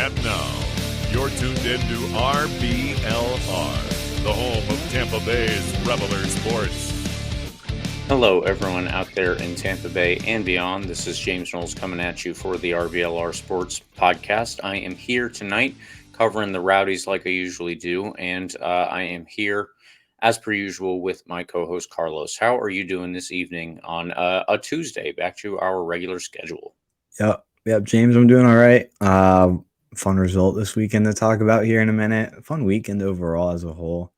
And now, you're tuned in to RBLR, the home of Tampa Bay's Reveler Sports. Hello, everyone out there in Tampa Bay and beyond. This is James Knowles coming at you for the RBLR Sports Podcast. I am here tonight covering the Rowdies like I usually do, and I am here, as per usual, with my co-host Carlos. How are you doing this evening on a Tuesday, back to our regular schedule? Yep, James, I'm doing all right. Fun result this weekend to talk about here in a minute. Fun weekend overall as a whole.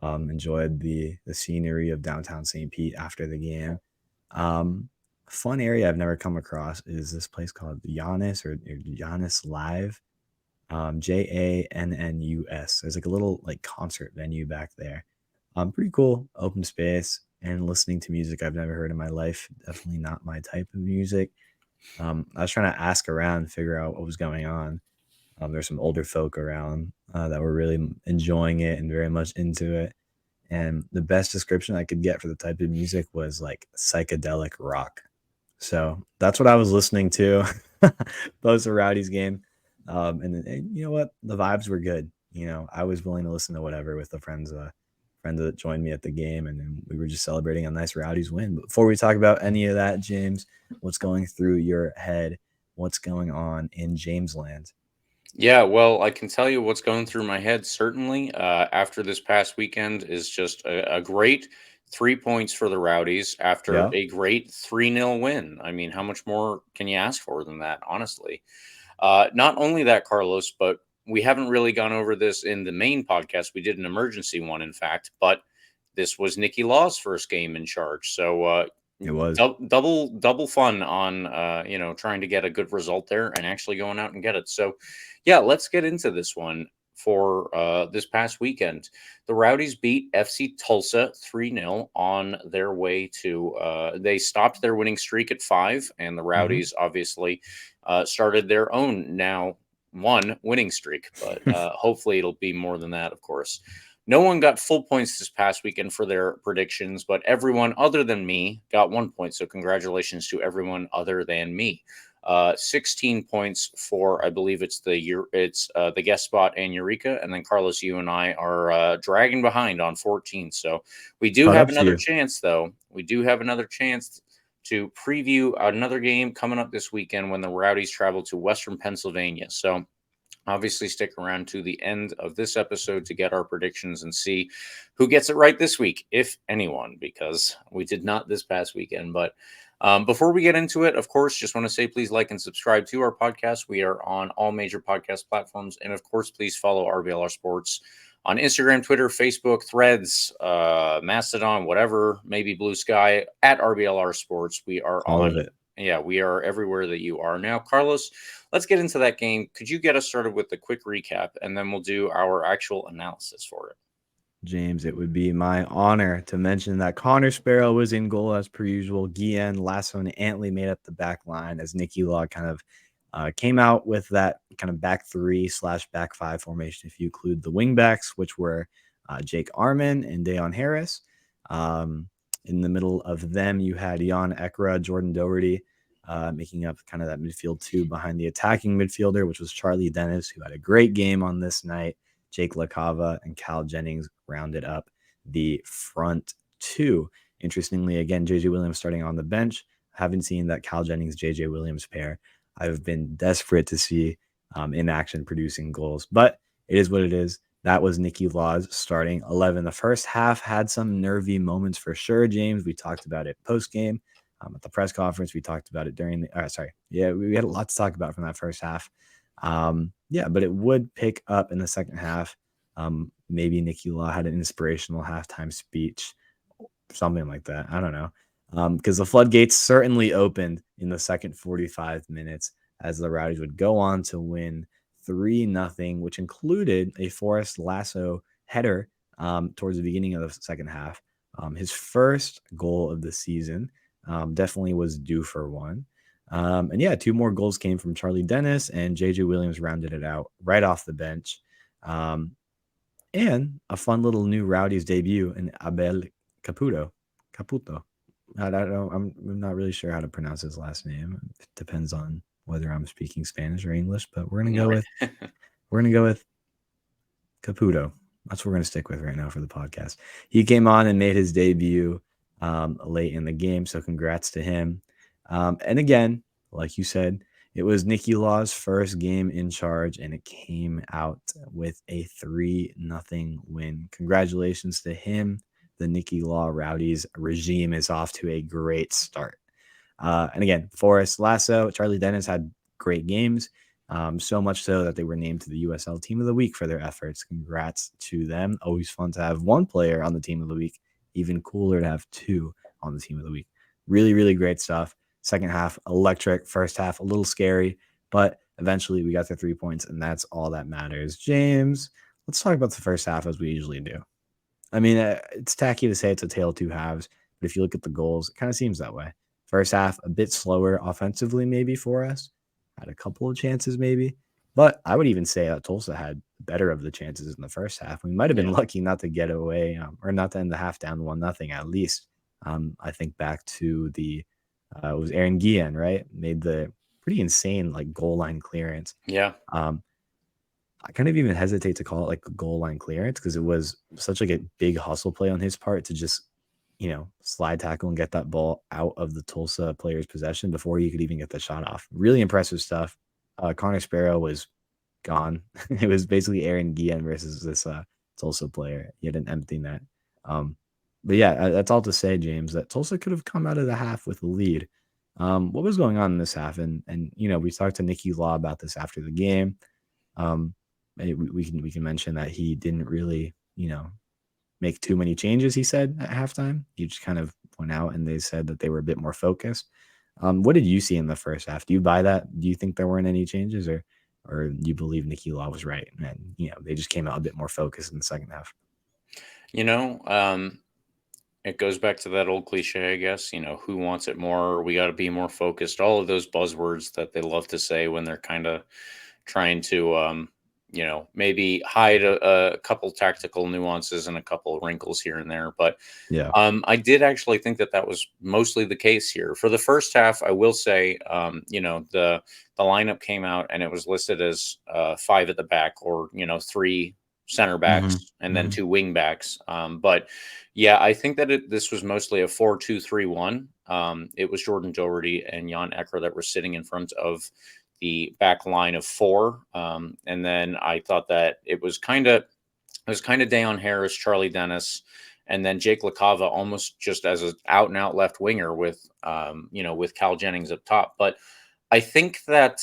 Enjoyed the scenery of downtown St. Pete after the game. Fun area I've never come across is this place called Giannis or Giannis Live. JANNUS. There's like a little like concert venue back there. Pretty cool, open space, and listening to music I've never heard in my life. Definitely not my type of music. I was trying to ask around and figure out what was going on. There's some older folk around that were really enjoying it and very much into it. And the best description I could get for the type of music was like psychedelic rock. So that's what I was listening to post the Rowdies game. And you know what? The vibes were good. You know, I was willing to listen to whatever with the friends that joined me at the game, and then we were just celebrating a nice Rowdies win. But before we talk about any of that, James, what's going through your head? What's going on in Jamesland? Yeah, well, I can tell you what's going through my head, certainly, after this past weekend is just a great 3 points for the Rowdies after a great 3-0 win. I mean, how much more can you ask for than that, honestly? Not only that, Carlos, but we haven't really gone over this in the main podcast. We did an emergency one, in fact, but this was Nicky Law's first game in charge. So it was double fun on, trying to get a good result there and actually going out and get it. So, yeah, let's get into this one for this past weekend. The Rowdies beat FC Tulsa 3-0 on their way to they stopped their winning streak at 5, and the Rowdies obviously started their own now one winning streak, but hopefully it'll be more than that, of course. No one got full points this past weekend for their predictions, but everyone other than me got 1 point. So congratulations to everyone other than me. 16 points for, I believe it's the guest spot and Eureka, and then Carlos, you and I are dragging behind on 14. So we do have another chance, though. We do have another chance to preview another game coming up this weekend when the Rowdies travel to Western Pennsylvania. So obviously stick around to the end of this episode to get our predictions and see who gets it right this week, if anyone, because we did not this past weekend. But before we get into it, of course, just want to say please like and subscribe to our podcast. We are on all major podcast platforms. And of course, please follow RBLR Sports on Instagram, Twitter, Facebook, Threads, Mastodon, whatever, maybe Blue Sky, at RBLR Sports. We are all of it. Yeah, we are everywhere that you are. Now, Carlos, let's get into that game. Could you get us started with a quick recap, and then we'll do our actual analysis for it? James, it would be my honor to mention that Connor Sparrow was in goal as per usual. Guillen, Lasso, and Antley made up the back line as Nicky Law kind of came out with that kind of back 3/back 5 formation, if you include the wing backs, which were Jake Arman and Dayon Harris. In the middle of them, you had Jan Ekra, Jordan Doherty, making up kind of that midfield two behind the attacking midfielder, which was Charlie Dennis, who had a great game on this night. Jake LaCava and Cal Jennings rounded up the front two. Interestingly, again, JJ Williams starting on the bench. Haven't seen that Cal Jennings JJ Williams pair. I've been desperate to see in action producing goals, but it is what it is. That was Nicky Law's starting 11. The first half had some nervy moments for sure, James. We talked about it post game at the press conference. We talked about it during the we had a lot to talk about from that first half. But it would pick up in the second half. Maybe Nicky Law had an inspirational halftime speech, something like that. I don't know. Because the floodgates certainly opened in the second 45 minutes as the Rowdies would go on to win 3-0, which included a Forrest Lasso header towards the beginning of the second half. His first goal of the season definitely was due for one. Two more goals came from Charlie Dennis, and JJ Williams rounded it out right off the bench. And a fun little new Rowdies debut in Abel Caputo. I don't know. I'm not really sure how to pronounce his last name. It depends on whether I'm speaking Spanish or English, but we're gonna go with Caputo. That's what we're gonna stick with right now for the podcast. He came on and made his debut late in the game, so congrats to him. And again, like you said, it was Nicky Law's first game in charge, and it came out with a 3-0 win. Congratulations to him. The Nicky Law Rowdies regime is off to a great start. And again, Forrest, Lasso, Charlie Dennis had great games, so much so that they were named to the USL Team of the Week for their efforts. Congrats to them. Always fun to have one player on the Team of the Week. Even cooler to have two on the Team of the Week. Really, really great stuff. Second half, electric. First half, a little scary, but eventually we got the 3 points, and that's all that matters. James, let's talk about the first half as we usually do. I mean, it's tacky to say it's a tale of two halves, but if you look at the goals, it kind of seems that way. First half, a bit slower offensively, maybe for us. Had a couple of chances, maybe. But I would even say that Tulsa had better of the chances in the first half. We might have been lucky not to get away or not to end the half down 1-0 at least. I think back to it was Aaron Guillen, right? Made the pretty insane goal line clearance. Yeah. I kind of even hesitate to call it a goal line clearance because it was such a big hustle play on his part to just, slide tackle and get that ball out of the Tulsa player's possession before he could even get the shot off. Really impressive stuff. Connor Sparrow was gone. It was basically Aaron Guillen versus this Tulsa player. He had an empty net. But yeah, that's all to say, James, that Tulsa could have come out of the half with a lead. What was going on in this half? And we talked to Nicky Law about this after the game. We can mention that he didn't really, make too many changes, he said, at halftime. He just kind of went out and they said that they were a bit more focused. What did you see in the first half? Do you buy that? Do you think there weren't any changes or do you believe Nicky Law was right? And, they just came out a bit more focused in the second half. It goes back to that old cliche, I guess, who wants it more? We got to be more focused. All of those buzzwords that they love to say when they're kind of trying to, maybe hide a couple tactical nuances and a couple wrinkles here and there. But yeah, I did actually think that was mostly the case here. For the first half, I will say, the lineup came out and it was listed as 5 at the back or, 3 center backs and then 2 wing backs. But yeah, I think that this was mostly a 4-2-3-1. It was Jordan Doherty and Jan Ecker that were sitting in front of the back line of 4. And then I thought that it was kind of Dayon Harris, Charlie Dennis, and then Jake LaCava almost just as an out and out left winger with Cal Jennings up top. But I think that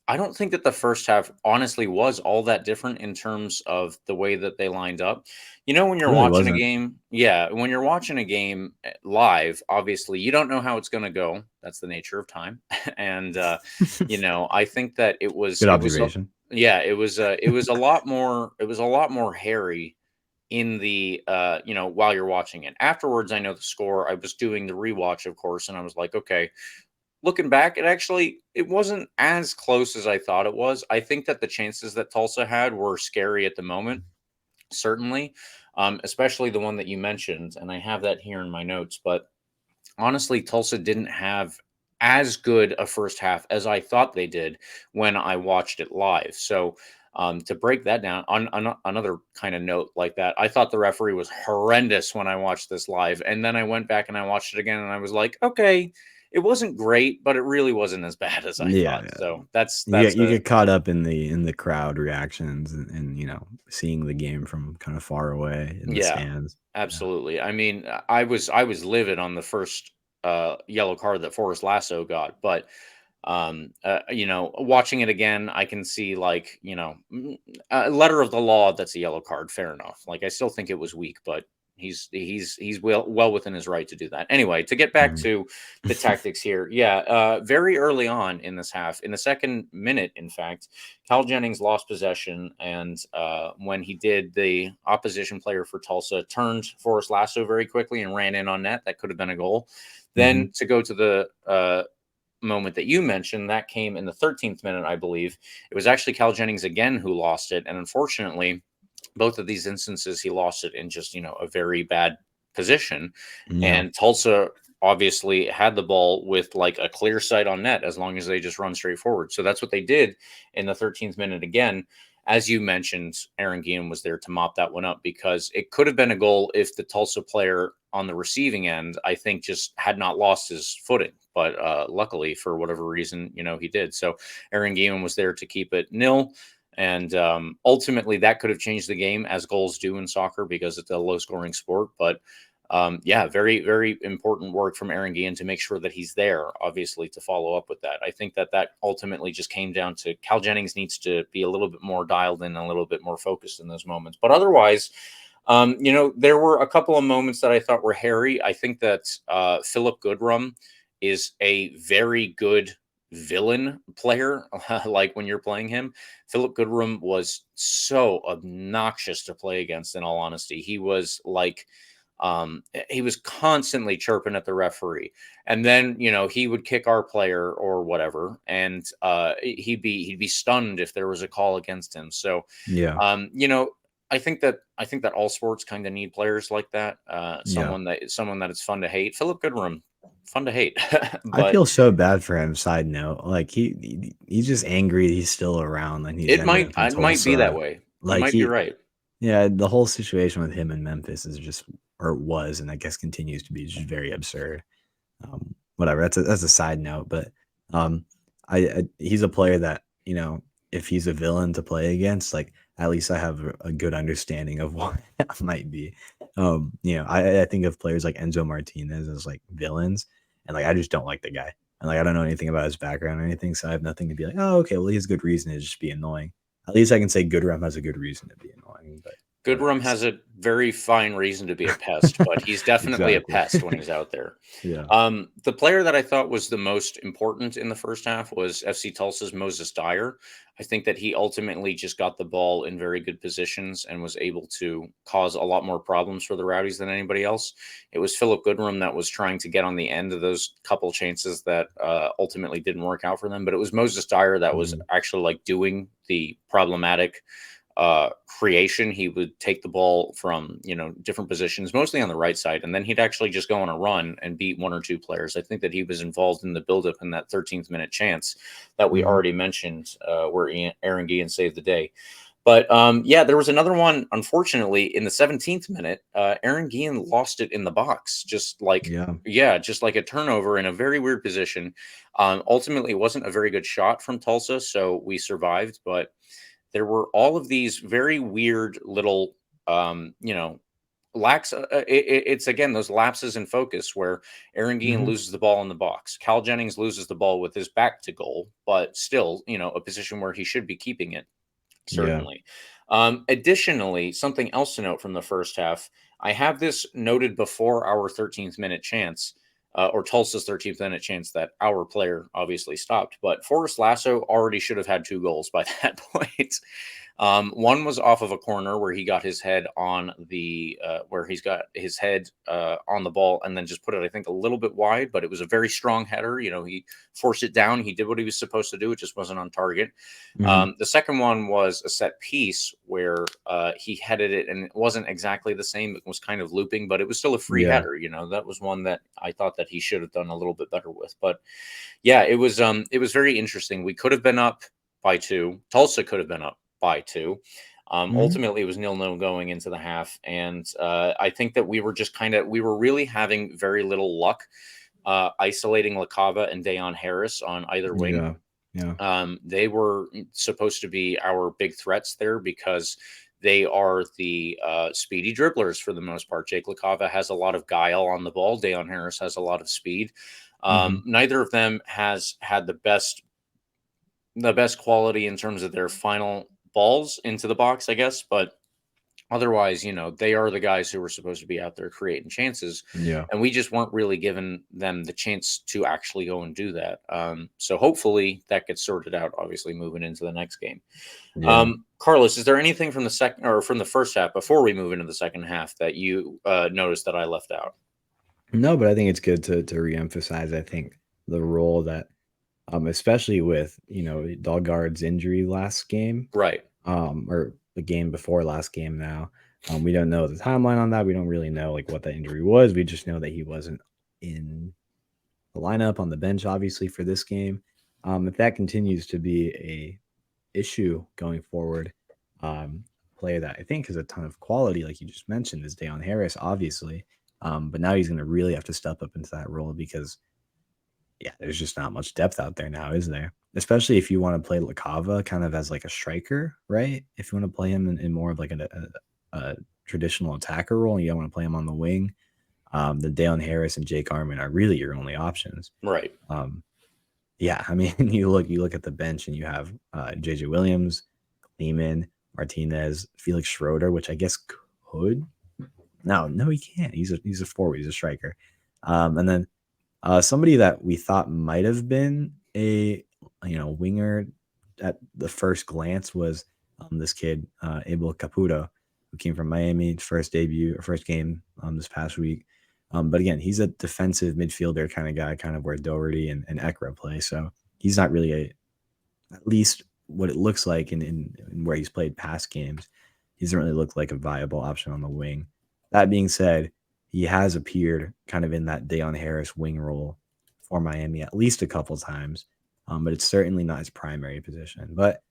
I don't think that the first half honestly was all that different in terms of the way that they lined up. When you're watching a game, when you're watching a game live, obviously you don't know how it's going to go. That's the nature of time. And, I think that it was good observation. It was a lot more hairy in the, while you're watching it. Afterwards, I know the score. I was doing the rewatch, of course, and I was like, okay. Looking back, it wasn't as close as I thought it was. I think that the chances that Tulsa had were scary at the moment, certainly, especially the one that you mentioned, and I have that here in my notes. But honestly, Tulsa didn't have as good a first half as I thought they did when I watched it live. So to break that down, on another kind of note like that, I thought the referee was horrendous when I watched this live. And then I went back and I watched it again, and I was like, okay, it wasn't great, but it really wasn't as bad as I thought. Yeah. So that's you get caught up in the crowd reactions and seeing the game from kind of far away in the stands. Absolutely. I mean, I was livid on the first yellow card that Forrest Lasso got, but watching it again, I can see a letter of the law that's a yellow card. Fair enough. I still think it was weak, but he's well within his right to do that. Anyway, to get back to the tactics here. Very early on in this half, in the second minute, in fact, Cal Jennings lost possession. And when he did, the opposition player for Tulsa turned Forrest Lasso very quickly and ran in on net. That could have been a goal. Then to go to the moment that you mentioned, that came in the 13th minute, I believe. It was actually Cal Jennings again who lost it. And unfortunately, both of these instances, he lost it in just, a very bad position. Yeah. And Tulsa obviously had the ball with like a clear sight on net as long as they just run straight forward. So that's what they did in the 13th minute again. As you mentioned, Aaron Guillen was there to mop that one up because it could have been a goal if the Tulsa player on the receiving end, I think, just had not lost his footing. But luckily, for whatever reason, he did. So Aaron Guillen was there to keep it 0. And ultimately, that could have changed the game, as goals do in soccer, because it's a low-scoring sport. But yeah, very, very important work from Aaron Guillen to make sure that he's there, obviously, to follow up with that. I think that ultimately just came down to Cal Jennings needs to be a little bit more dialed in, a little bit more focused in those moments. But otherwise, there were a couple of moments that I thought were hairy. I think that Philip Goodrum is a very good villain player. Like when you're playing him, Philip Goodrum was so obnoxious to play against, in all honesty. He was like, he was constantly chirping at the referee, and then he would kick our player or whatever, and he'd be stunned if there was a call against him. So Yeah. I think that all sports kind of need players like that. Someone that it's fun to hate. Philip Goodrum, fun to hate. I But feel so bad for him. Side note, like he's just angry he's still around and he's it ended up in might be that Tulsa. way. You Like might be right. yeah, the whole situation with him in Memphis is just, or was, and I guess continues to be, just very absurd. Whatever. That's a side note, but he's a player that if he's a villain to play against, like at least I have a good understanding of what that might be. I think of players like Enzo Martinez as like villains, and like I just don't like the guy, and like I don't know anything about his background or anything, so I have nothing to be like, oh, okay, well he has good reason to just be annoying. At least I can say Goodrum has a good reason to be annoying, but whatever. Goodrum has a very fine reason to be a pest, but he's definitely Exactly. a pest when he's out there. Yeah. The player that I thought was the most important in the first half was FC Tulsa's Moses Dyer. I think that he ultimately just got the ball in very good positions and was able to cause a lot more problems for the Rowdies than anybody else. It was Philip Goodrum that was trying to get on the end of those couple chances that ultimately didn't work out for them. But it was Moses Dyer that was actually like doing the problematic creation. He would take the ball from different positions, mostly on the right side, and then he'd actually just go on a run and beat one or two players. I think that he was involved in the buildup in that 13th minute chance that we already mentioned, where Aaron Guillen saved the day. But yeah, there was another one, unfortunately, in the 17th minute. Aaron Guillen lost it in the box, just like a turnover in a very weird position. Ultimately, it wasn't a very good shot from Tulsa, so we survived, but there were all of these very weird little, it's again those lapses in focus where Aaron Guillen loses the ball in the box. Cal Jennings loses the ball with his back to goal, but still, a position where he should be keeping it, certainly. Additionally, something else to note from the first half, I have this noted before our 13th minute chance. Or Tulsa's 13th minute chance that our player obviously stopped. But Forrest Lasso already should have had 2 goals by that point. One was off of a corner where he got his head on the on the ball and then just put it, I think, a little bit wide, but it was a very strong header. He forced it down. He did what he was supposed to do. It just wasn't on target. The second one was a set piece where he headed it, and it wasn't exactly the same. It was kind of looping, but it was still a free header. That was one that I thought that he should have done a little bit better with. But yeah, it was very interesting. We could have been up by 2. Tulsa could have been up by 2. Ultimately, it was 0-0 going into the half, and I think that we were really having very little luck isolating LaCava and Dayon Harris on either wing. They were supposed to be our big threats there because they are the speedy dribblers for the most part. Jake LaCava has a lot of guile on the ball. Dayon Harris has a lot of speed. Neither of them has had the best quality in terms of their final balls into the box, I guess. But otherwise, they are the guys who were supposed to be out there creating chances. And we just weren't really giving them the chance to actually go and do that. So hopefully that gets sorted out, obviously, moving into the next game. Carlos, is there anything from the second or from the first half before we move into the second half that you noticed that I left out? No, but I think it's good to reemphasize, I think, the role that especially with Dalgard's injury last game, right? Or the game before last game. Now we don't know the timeline on that. We don't really know like what that injury was. We just know that he wasn't in the lineup on the bench, obviously, for this game. If that continues to be a issue going forward, player that I think has a ton of quality, like you just mentioned, is Deion Harris, obviously. But now he's going to really have to step up into that role because, yeah, there's just not much depth out there now, is there? Especially if you want to play LaCava kind of as like a striker, right? If you want to play him in more of like a traditional attacker role, and you don't want to play him on the wing, then Deion Harris and Jake Armin are really your only options. Right. Yeah, I mean, you look at the bench and you have JJ Williams, Lehman, Martinez, Felix Schroeder, which I guess could. No, he can't. He's a forward. He's a striker. And then somebody that we thought might have been a winger at the first glance was this kid Abel Caputo, who came from Miami, first game this past week. But again, he's a defensive midfielder kind of guy, kind of where Doherty and Ekra play. So he's not really at least what it looks like in where he's played past games. He doesn't really look like a viable option on the wing. That being said, he has appeared kind of in that Deion Harris wing role for Miami at least a couple times, but it's certainly not his primary position. But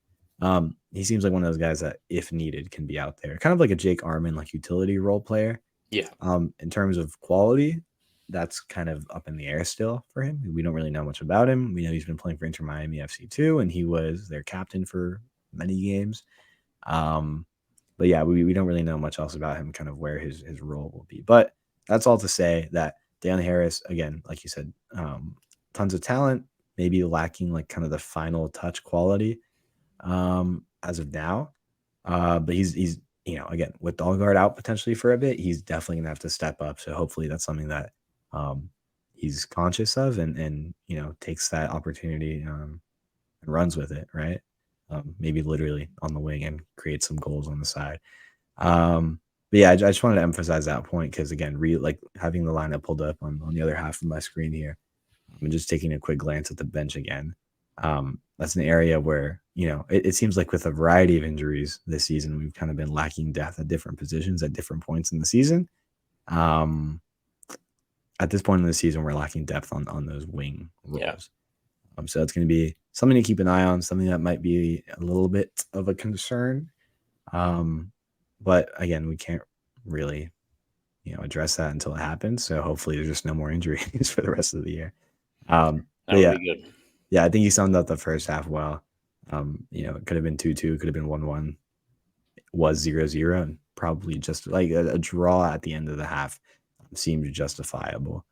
he seems like one of those guys that, if needed, can be out there. Kind of like a Jake Armin, like utility role player. Yeah. In terms of quality, that's kind of up in the air still for him. We don't really know much about him. We know he's been playing for Inter Miami FC too, and he was their captain for many games. But yeah, we don't really know much else about him, kind of where his role will be. But that's all to say that Deion Harris, again, like you said, tons of talent, maybe lacking like kind of the final touch quality as of now. But he's again, with Dahlgaard out potentially for a bit, he's definitely gonna have to step up. So hopefully that's something that he's conscious of and takes that opportunity and runs with it, right? Maybe literally on the wing and create some goals on the side. But yeah, I just wanted to emphasize that point because again, like having the lineup pulled up on the other half of my screen here, I'm just taking a quick glance at the bench again. That's an area where it seems like with a variety of injuries this season, we've kind of been lacking depth at different positions at different points in the season. At this point in the season, we're lacking depth on those wing roles. Yeah. So it's going to be something to keep an eye on, something that might be a little bit of a concern. But again, we can't really, address that until it happens. So hopefully there's just no more injuries for the rest of the year. That would be good. Yeah, I think you summed up the first half well. It could have been 2-2, could have been 1-1, was 0-0, and probably just like a draw at the end of the half seemed justifiable.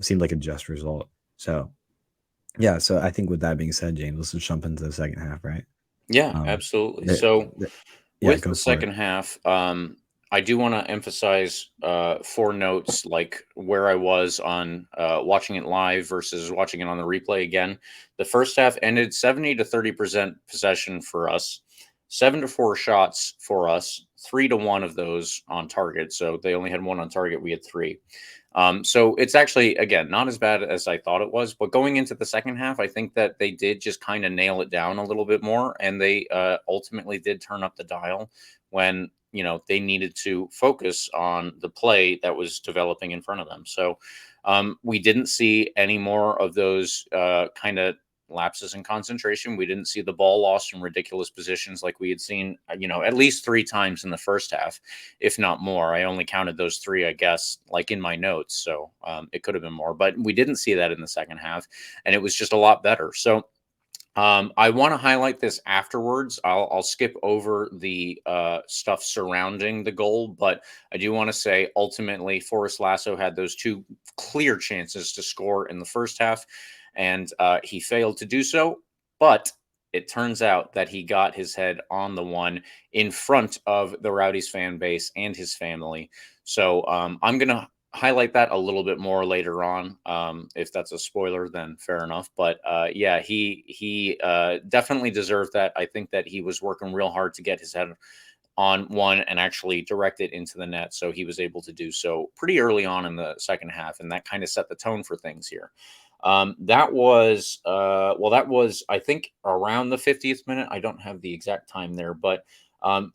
Seemed like a just result. So, yeah. So I think with that being said, James, let's just jump into the second half, right? Yeah, absolutely. So with the second half, I do want to emphasize 4 notes, like where I was on watching it live versus watching it on the replay again. The first half ended 70 to 30% possession for us, 7 to 4 shots for us, 3 to 1 of those on target. So they only had 1 on target. We had 3. So it's actually, again, not as bad as I thought it was. But going into the second half, I think that they did just kind of nail it down a little bit more. And they ultimately did turn up the dial when, they needed to focus on the play that was developing in front of them. So we didn't see any more of those kind of lapses in concentration. We didn't see the ball lost in ridiculous positions like we had seen, at least 3 times in the first half, if not more. I only counted those 3, I guess, like in my notes. So it could have been more, but we didn't see that in the second half, and it was just a lot better. So I want to highlight this afterwards. I'll skip over the stuff surrounding the goal, but I do want to say ultimately Forrest Lasso had those 2 clear chances to score in the first half, and he failed to do so. But it turns out that he got his head on the one in front of the Rowdies fan base and his family. So I'm going to highlight that a little bit more later on. If that's a spoiler, then fair enough. But yeah, he definitely deserved that. I think that he was working real hard to get his head on one and actually direct it into the net. So he was able to do so pretty early on in the second half. And that kind of set the tone for things here. That was, I think, around the 50th minute. I don't have the exact time there, but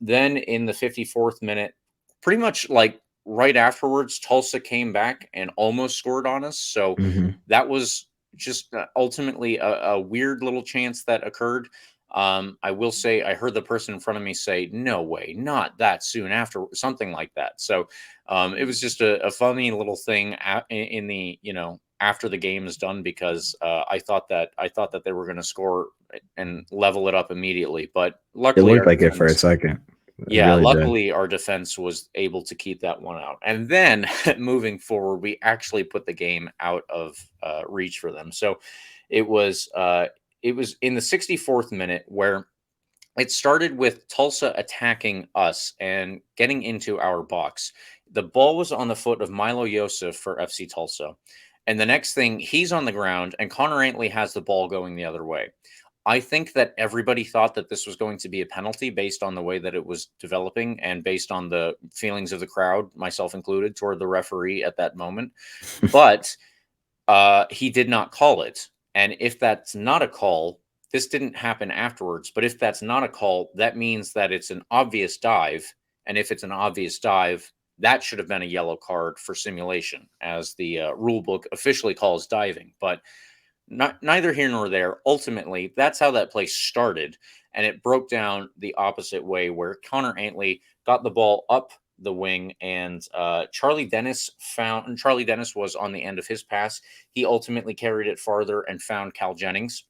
then in the 54th minute, pretty much like right afterwards, Tulsa came back and almost scored on us. So that was just ultimately a weird little chance that occurred. I will say, I heard the person in front of me say, "No way, not that soon after," something like that. So it was just a funny little thing in the, after the game is done, because I thought that they were going to score and level it up immediately, but It luckily looked like it for a second. It really did. luckily our defense was able to keep that one out. And then moving forward, we actually put the game out of reach for them. So it was in the 64th minute where it started with Tulsa attacking us and getting into our box. The ball was on the foot of Milo Yosef for FC Tulsa. And the next thing, he's on the ground and Connor Antley has the ball going the other way. I think that everybody thought that this was going to be a penalty based on the way that it was developing and based on the feelings of the crowd, myself included, toward the referee at that moment. But he did not call it. And if that's not a call, this didn't happen afterwards. But if that's not a call, that means that it's an obvious dive. And if it's an obvious dive, that should have been a yellow card for simulation, as the rule book officially calls diving. But neither here nor there. Ultimately, that's how that play started, and it broke down the opposite way, where Connor Antley got the ball up the wing, and Charlie Dennis was on the end of his pass. He ultimately carried it farther and found Cal Jennings.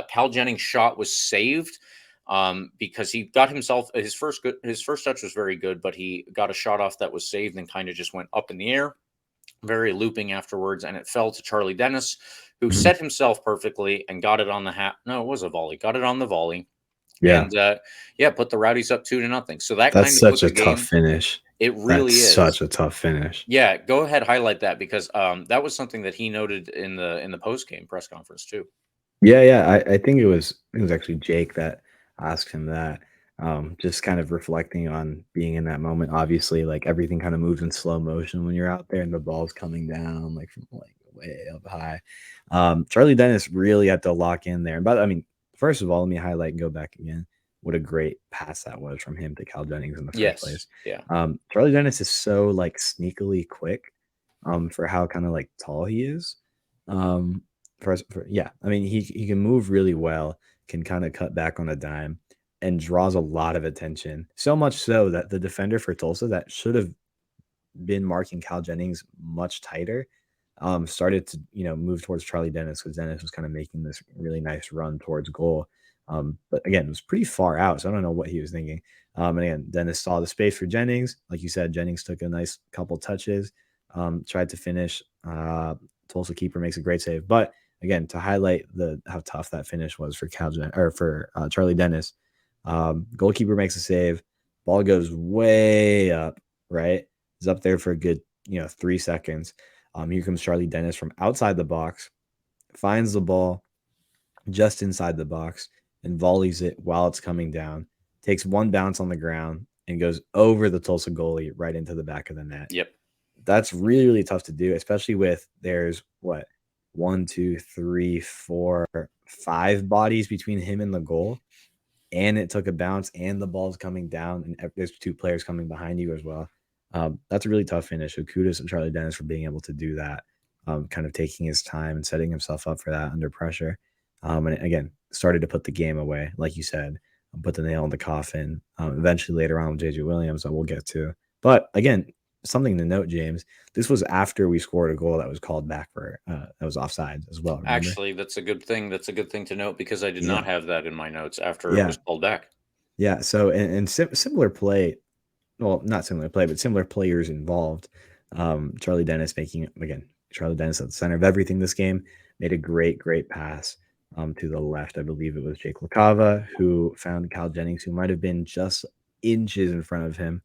Cal Jennings' shot was saved because he got himself his first touch was very good, but he got a shot off that was saved and kind of just went up in the air, very looping afterwards, and it fell to Charlie Dennis, who set himself perfectly and got it on the hat. No, it was a volley. Got it on the volley. Yeah. And put the Rowdies up 2-0. So that's such a tough finish. It really is such a tough finish. Yeah, go ahead, highlight that, because that was something that he noted in the post game press conference too. Yeah. I think it was actually Jake that asked him that. Just kind of reflecting on being in that moment. Obviously, like everything kind of moves in slow motion when you're out there and the ball's coming down like from like way up high. Charlie Dennis really had to lock in there. But I mean, first of all, let me highlight and go back again. What a great pass that was from him to Cal Jennings in the first place. Yeah. Charlie Dennis is so like sneakily quick for how kind of like tall he is. I mean, he can move really well, can kind of cut back on a dime, and draws a lot of attention. So much so that the defender for Tulsa that should have been marking Cal Jennings much tighter started to move towards Charlie Dennis, because Dennis was kind of making this really nice run towards goal. But again, it was pretty far out, so I don't know what he was thinking. And again, Dennis saw the space for Jennings. Like you said, Jennings took a nice couple touches, tried to finish. Tulsa keeper makes a great save. But again, to highlight how tough that finish was for Charlie Dennis, goalkeeper makes a save. Ball goes way up, right? He's up there for a good 3 seconds. Here comes Charlie Dennis from outside the box, finds the ball just inside the box and volleys it while it's coming down, takes one bounce on the ground and goes over the Tulsa goalie right into the back of the net. Yep. That's really, really tough to do, especially with there's 1, 2, 3, 4, 5 bodies between him and the goal. And it took a bounce and the ball's coming down and there's 2 players coming behind you as well. That's a really tough finish. So kudos to Charlie Dennis for being able to do that, kind of taking his time and setting himself up for that under pressure. And again, started to put the game away, like you said, put the nail in the coffin. Eventually later on with JJ Williams, that we'll get to. But again, something to note, James, this was after we scored a goal that was called back for that was offside as well. Remember? Actually, that's a good thing. That's a good thing to note, because I did not have that in my notes after it was called back. Yeah. So and similar play. Well, not similar play, but similar players involved. Charlie Dennis Charlie Dennis at the center of everything this game, made a great pass to the left. I believe it was Jake LaCava who found Cal Jennings, who might have been just inches in front of him.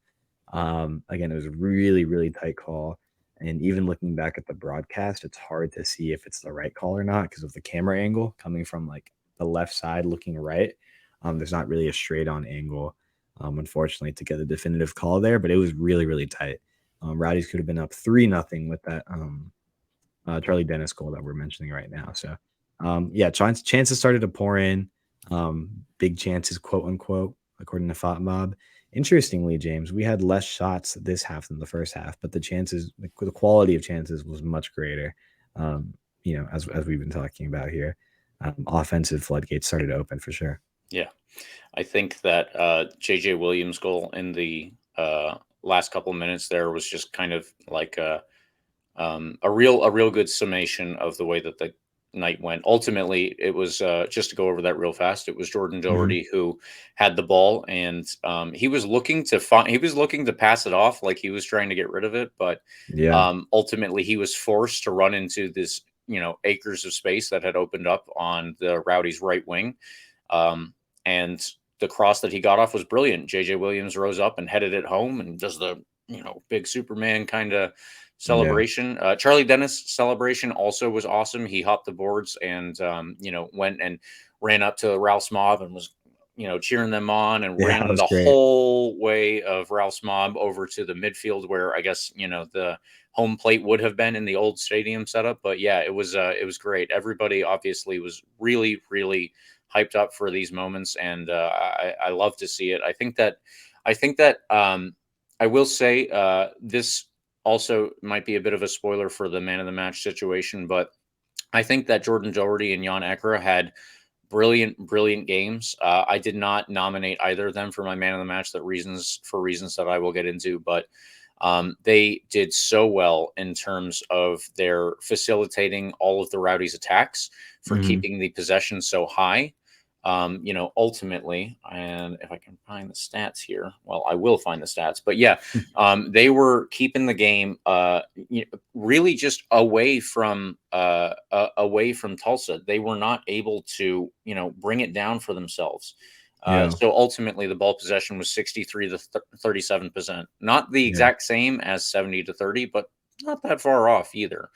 Again, it was a really, really tight call. And even looking back at the broadcast, it's hard to see if it's the right call or not because of the camera angle coming from like the left side looking right. There's not really a straight on angle, unfortunately, to get a definitive call there, but it was really, really tight. Rowdies could have been up 3-0 with that Charlie Dennis goal that we're mentioning right now. So, chances started to pour in. Big chances, quote unquote, according to Fat Mob. Interestingly, James, we had less shots this half than the first half, but the quality of chances was much greater. As we've been talking about here, offensive floodgates started to open for sure. Yeah. I think that JJ Williams' goal in the last couple of minutes there was just kind of like a real good summation of the way that the night went. Ultimately, it was just to go over that real fast. It was Jordan Doherty who had the ball, and he was looking to pass it off, like he was trying to get rid of it, but Yeah, ultimately he was forced to run into this acres of space that had opened up on the Rowdies' right wing, and the cross that he got off was brilliant. JJ Williams rose up and headed it home and does the big Superman kind of yeah, celebration. Charlie Dennis celebration also was awesome. He hopped the boards and went and ran up to Ralph's mob and was cheering them on, and yeah. That ran was the great. whole way of Ralph's mob over to the midfield where I guess the home plate would have been in the old stadium setup. But yeah, it was great. Everybody obviously was really hyped up for these moments, and I love to see it. I think that I will say this also might be a bit of a spoiler for the man of the match situation, but I think that Jordan Doherty and Jan Ekra had brilliant games. I did not nominate either of them for my man of the match for reasons that I will get into, but they did so well in terms of their facilitating all of the Rowdies' attacks, for Mhm. keeping the possession so high. Ultimately, and if I can find the stats here, well, I will find the stats, but yeah, they were keeping the game really just away from Tulsa. They were not able to bring it down for themselves. Yeah, So ultimately, the ball possession was 63 to 37%. Not the yeah, exact same as 70 to 30, but not that far off either.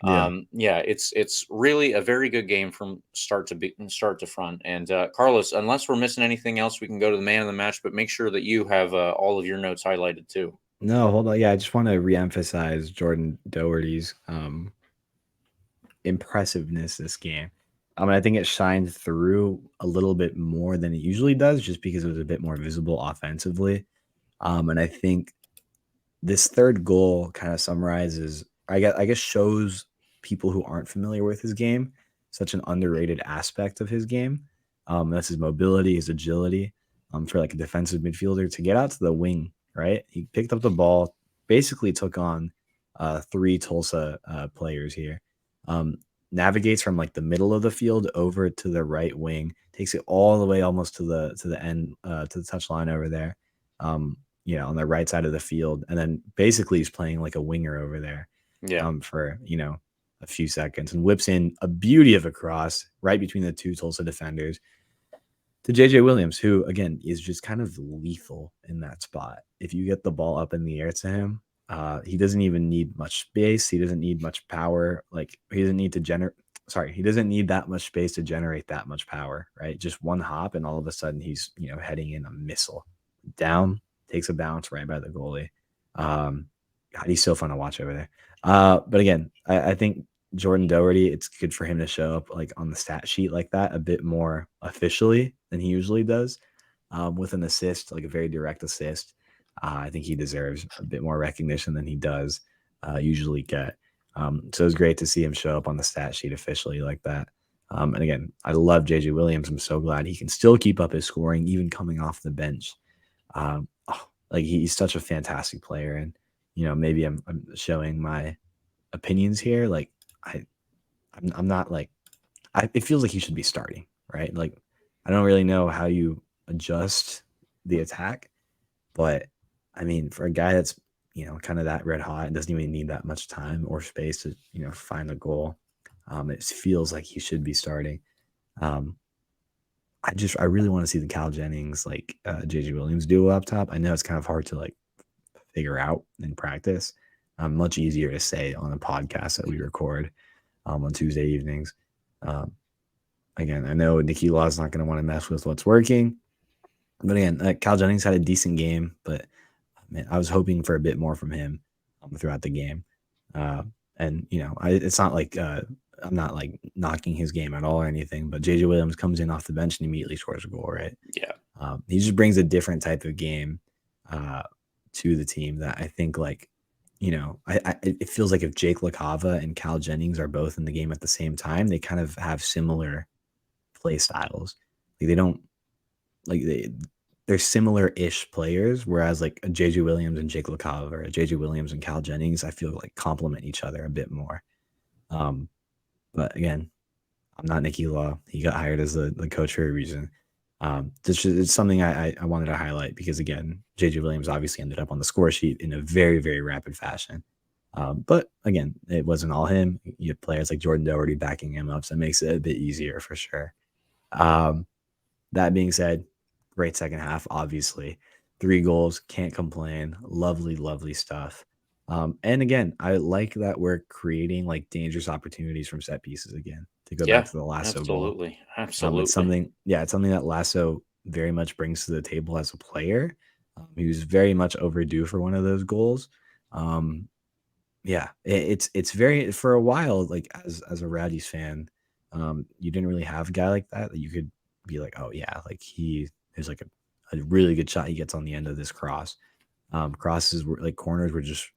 yeah. Yeah, it's really a very good game from start to front. And Carlos, unless we're missing anything else, we can go to the man of the match. But make sure that you have all of your notes highlighted too. No, hold on. Yeah, I just want to reemphasize Jordan Doherty's impressiveness this game. I think it shined through a little bit more than it usually does, just because it was a bit more visible offensively. And I think this third goal kind of summarizes, I guess shows people who aren't familiar with his game such an underrated aspect of his game. That's his mobility, his agility. For like a defensive midfielder to get out to the wing, right? He picked up the ball, basically took on three Tulsa players here. Um, Navigates from like the middle of the field over to the right wing, takes it all the way almost to the end, to the touch line over there. Um, on the right side of the field, and then basically he's playing like a winger over there, Yeah, for a few seconds, and whips in a beauty of a cross right between the two Tulsa defenders to JJ Williams, who again is just kind of lethal in that spot. If you get the ball up in the air to him, he doesn't even need much space. He doesn't need much power. Like he doesn't need to generate. Sorry, he doesn't need that much space to generate that much power, right? Just one hop, and all of a sudden he's heading in a missile down, takes a bounce right by the goalie. God, he's so fun to watch over there. But again, I think Jordan Doherty, it's good for him to show up like on the stat sheet like that a bit more officially than he usually does, with an assist, like a very direct assist. I think he deserves a bit more recognition than he does usually get. So it's great to see him show up on the stat sheet officially like that. And again, I love JJ Williams. I'm so glad he can still keep up his scoring, even coming off the bench. Like he's such a fantastic player, and maybe I'm showing my opinions here. Like I, I'm not like it feels like he should be starting, right? Like I don't really know how you adjust the attack, but I mean, for a guy that's kind of that red hot and doesn't even need that much time or space to find a goal, it feels like he should be starting. Um, I really want to see the Cal Jennings like JJ Williams duo up top. I know it's kind of hard to like figure out in practice. Much easier to say on a podcast that we record on Tuesday evenings. Um, Again, I know Nicky Law is not going to want to mess with what's working, but again, Cal Jennings had a decent game, but man, I was hoping for a bit more from him throughout the game. And it's not like I'm not like knocking his game at all or anything, but JJ Williams comes in off the bench and immediately scores a goal, right? yeah, He just brings a different type of game uh, to the team that I think it feels like if Jake LaCava and Cal Jennings are both in the game at the same time, they kind of have similar play styles. Like they don't like they're similar-ish players, whereas like a JJ Williams and Jake LaCava or a JJ Williams and Cal Jennings, I feel like complement each other a bit more. But again, I'm not Nicky Law. He got hired as the coach for a reason. It's something I wanted to highlight because again, JJ Williams obviously ended up on the score sheet in a very, very rapid fashion. But again, it wasn't all him. You have players like Jordan Doherty backing him up, so it makes it a bit easier for sure. That being said, great second half, obviously. 3 goals, can't complain. Lovely, lovely stuff. And again, I like that we're creating like dangerous opportunities from set pieces again. To go back Yeah, to the Lasso goal. absolutely. It's Absolutely. it's something that Lasso very much brings to the table as a player. He was very much overdue for one of those goals. Um, yeah, it's very for a while, like as a Rowdies fan, you didn't really have a guy like that you could be like, oh yeah, like there's like a really good shot he gets on the end of this cross. Crosses were like corners were just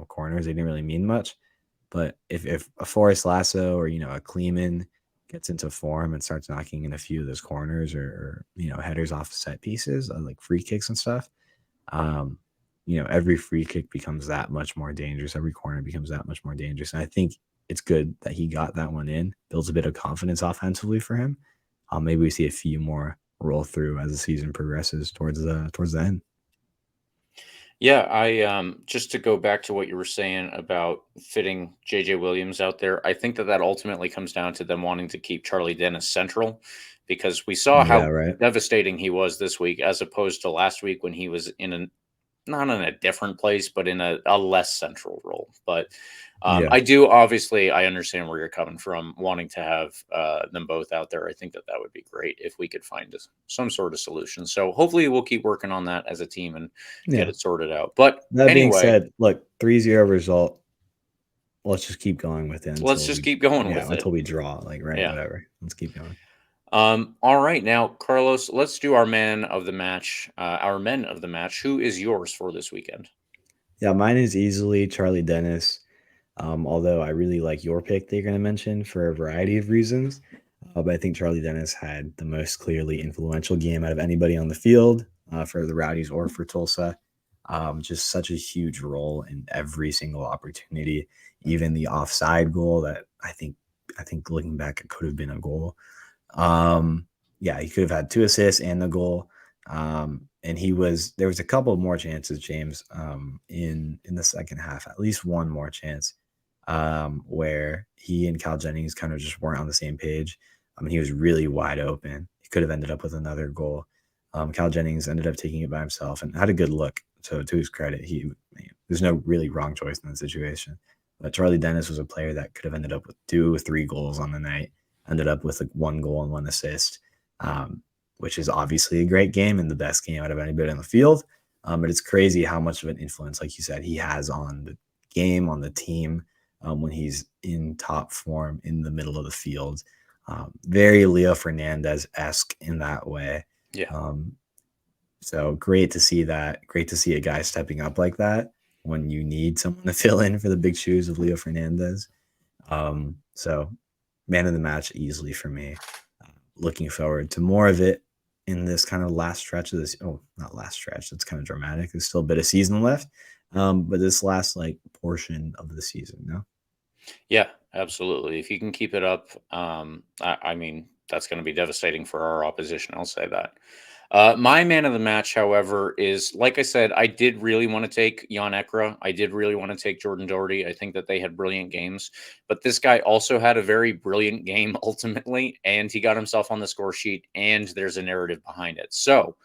corners. They didn't really mean much. But if a Forrest Lasso or a Kleeman gets into form and starts knocking in a few of those corners or headers off set pieces, like free kicks and stuff, um, every free kick becomes that much more dangerous. Every corner becomes that much more dangerous. And I think it's good that he got that one in. Builds a bit of confidence offensively for him. Maybe we see a few more roll through as the season progresses towards the end. Yeah, I just to go back to what you were saying about fitting JJ Williams out there, I think that ultimately comes down to them wanting to keep Charlie Dennis central because we saw Yeah, how right. devastating he was this week as opposed to last week when he was in a not in a different place, but in a less central role. But Yeah. I understand where you're coming from, wanting to have them both out there. I think that would be great if we could find some sort of solution. So hopefully we'll keep working on that as a team and get Yeah. it sorted out. But That being anyway, said, look, 3-0 result. Let's just keep going with it let's until just keep going with it. until we draw. Like, right, Yeah. whatever. Let's keep going. All right. Now, Carlos, let's do our man of the match, our men of the match. Who is yours for this weekend? Yeah, mine is easily Charlie Dennis. Although I really like your pick that you're going to mention for a variety of reasons. But I think Charlie Dennis had the most clearly influential game out of anybody on the field for the Rowdies or for Tulsa. Just such a huge role in every single opportunity, even the offside goal that I think looking back, it could have been a goal. Yeah, he could have had 2 assists and the goal. And there was a couple more chances, James, in the second half, at least one more chance, where he and Cal Jennings kind of just weren't on the same page. He was really wide open. He could have ended up with another goal. Cal Jennings ended up taking it by himself and had a good look. So to his credit, there's no really wrong choice in that situation. But Charlie Dennis was a player that could have ended up with 2 or 3 goals on the night. Ended up with like 1 goal and 1 assist, which is obviously a great game and the best game out of anybody on the field. But it's crazy how much of an influence, like you said, he has on the game, on the team, when he's in top form in the middle of the field. Very Leo Fernandez-esque in that way. Yeah. So great to see that. Great to see a guy stepping up like that when you need someone to fill in for the big shoes of Leo Fernandez. So man of the match easily for me. Looking forward to more of it in this kind of last stretch of this. Oh, not last stretch. That's kind of dramatic. There's still a bit of season left. But this last like portion of the season, no? Yeah, absolutely. If you can keep it up, I mean, that's going to be devastating for our opposition. I'll say that. My man of the match, however, is like I said, I did really want to take Jan Ekra. I did really want to take Jordan Doherty. I think that they had brilliant games, but this guy also had a very brilliant game ultimately, and he got himself on the score sheet, and there's a narrative behind it. So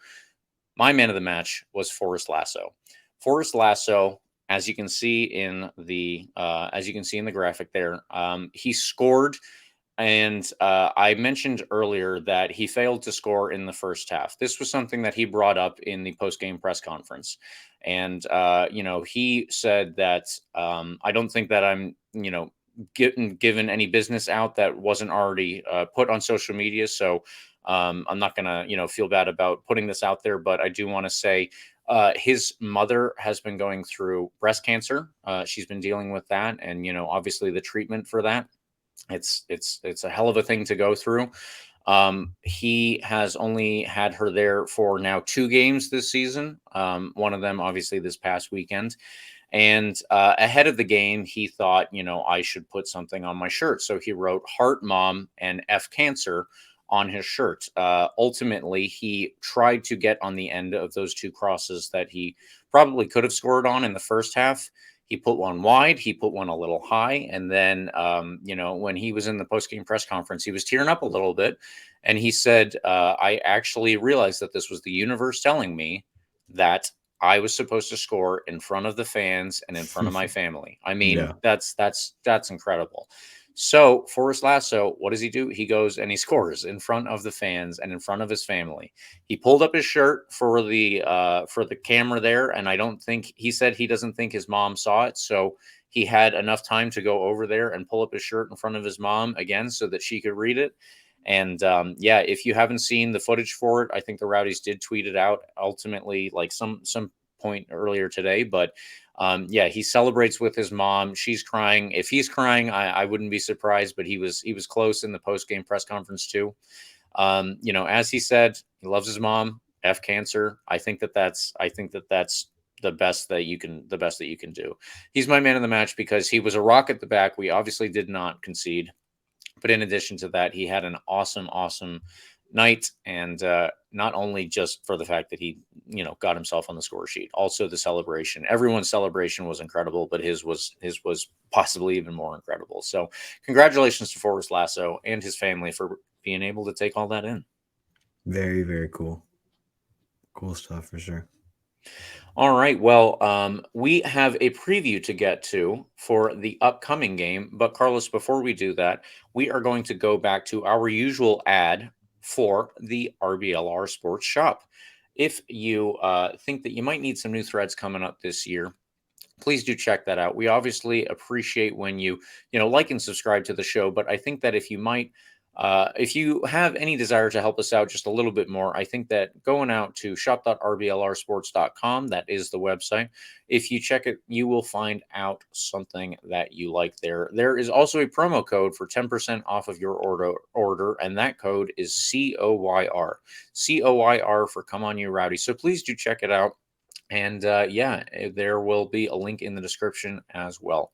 my man of the match was Forrest Lasso. Forrest Lasso, as you can see in the graphic there, he scored. And I mentioned earlier that he failed to score in the first half. This was something that he brought up in the post-game press conference. And, he said that I don't think that I'm, given any business out that wasn't already put on social media. So I'm not going to, feel bad about putting this out there. But I do want to say His mother has been going through breast cancer. She's been dealing with that, and obviously the treatment for that. It's a hell of a thing to go through. He has only had her there for now 2 games this season. One of them, obviously, this past weekend. And ahead of the game, he thought, I should put something on my shirt. So he wrote Heart Mom and F Cancer on his shirt. Ultimately, he tried to get on the end of those 2 crosses that he probably could have scored on in the first half. He put one wide, he put one a little high. And then, when he was in the post-game press conference, he was tearing up a little bit. And he said, I actually realized that this was the universe telling me that I was supposed to score in front of the fans and in front of my family. I mean, Yeah. that's incredible. So Forrest Lasso, what does he do? He goes and he scores in front of the fans and in front of his family. He pulled up his shirt for the camera there, and I don't think he said he doesn't think his mom saw it. So he had enough time to go over there and pull up his shirt in front of his mom again so that she could read it. And if you haven't seen the footage for it, I think the Rowdies did tweet it out ultimately, like some point earlier today. But he celebrates with his mom. She's crying. If he's crying, I wouldn't be surprised. But he was close in the post game press conference too. As he said, he loves his mom. F Cancer. I think that's the best that you can do. He's my man of the match because he was a rock at the back. We obviously did not concede. But in addition to that, he had an awesome night. And not only just for the fact that he, got himself on the score sheet, also the celebration. Everyone's celebration was incredible, but his was possibly even more incredible. So congratulations to Forrest Lasso and his family for being able to take all that in. Very, very cool. Cool stuff for sure. All right. Well, we have a preview to get to for the upcoming game. But Carlos, before we do that, we are going to go back to our usual ad for the RBLR Sports Shop. If you think that you might need some new threads coming up this year, please do check that out. We obviously appreciate when you like and subscribe to the show. But I think that if you have any desire to help us out just a little bit more, I think that going out to shop.rblrsports.com, that is the website. If you check it, you will find out something that you like there. There is also a promo code for 10% off of your order, and that code is COYR. COYR for Come On You Rowdy. So please do check it out. And there will be a link in the description as well.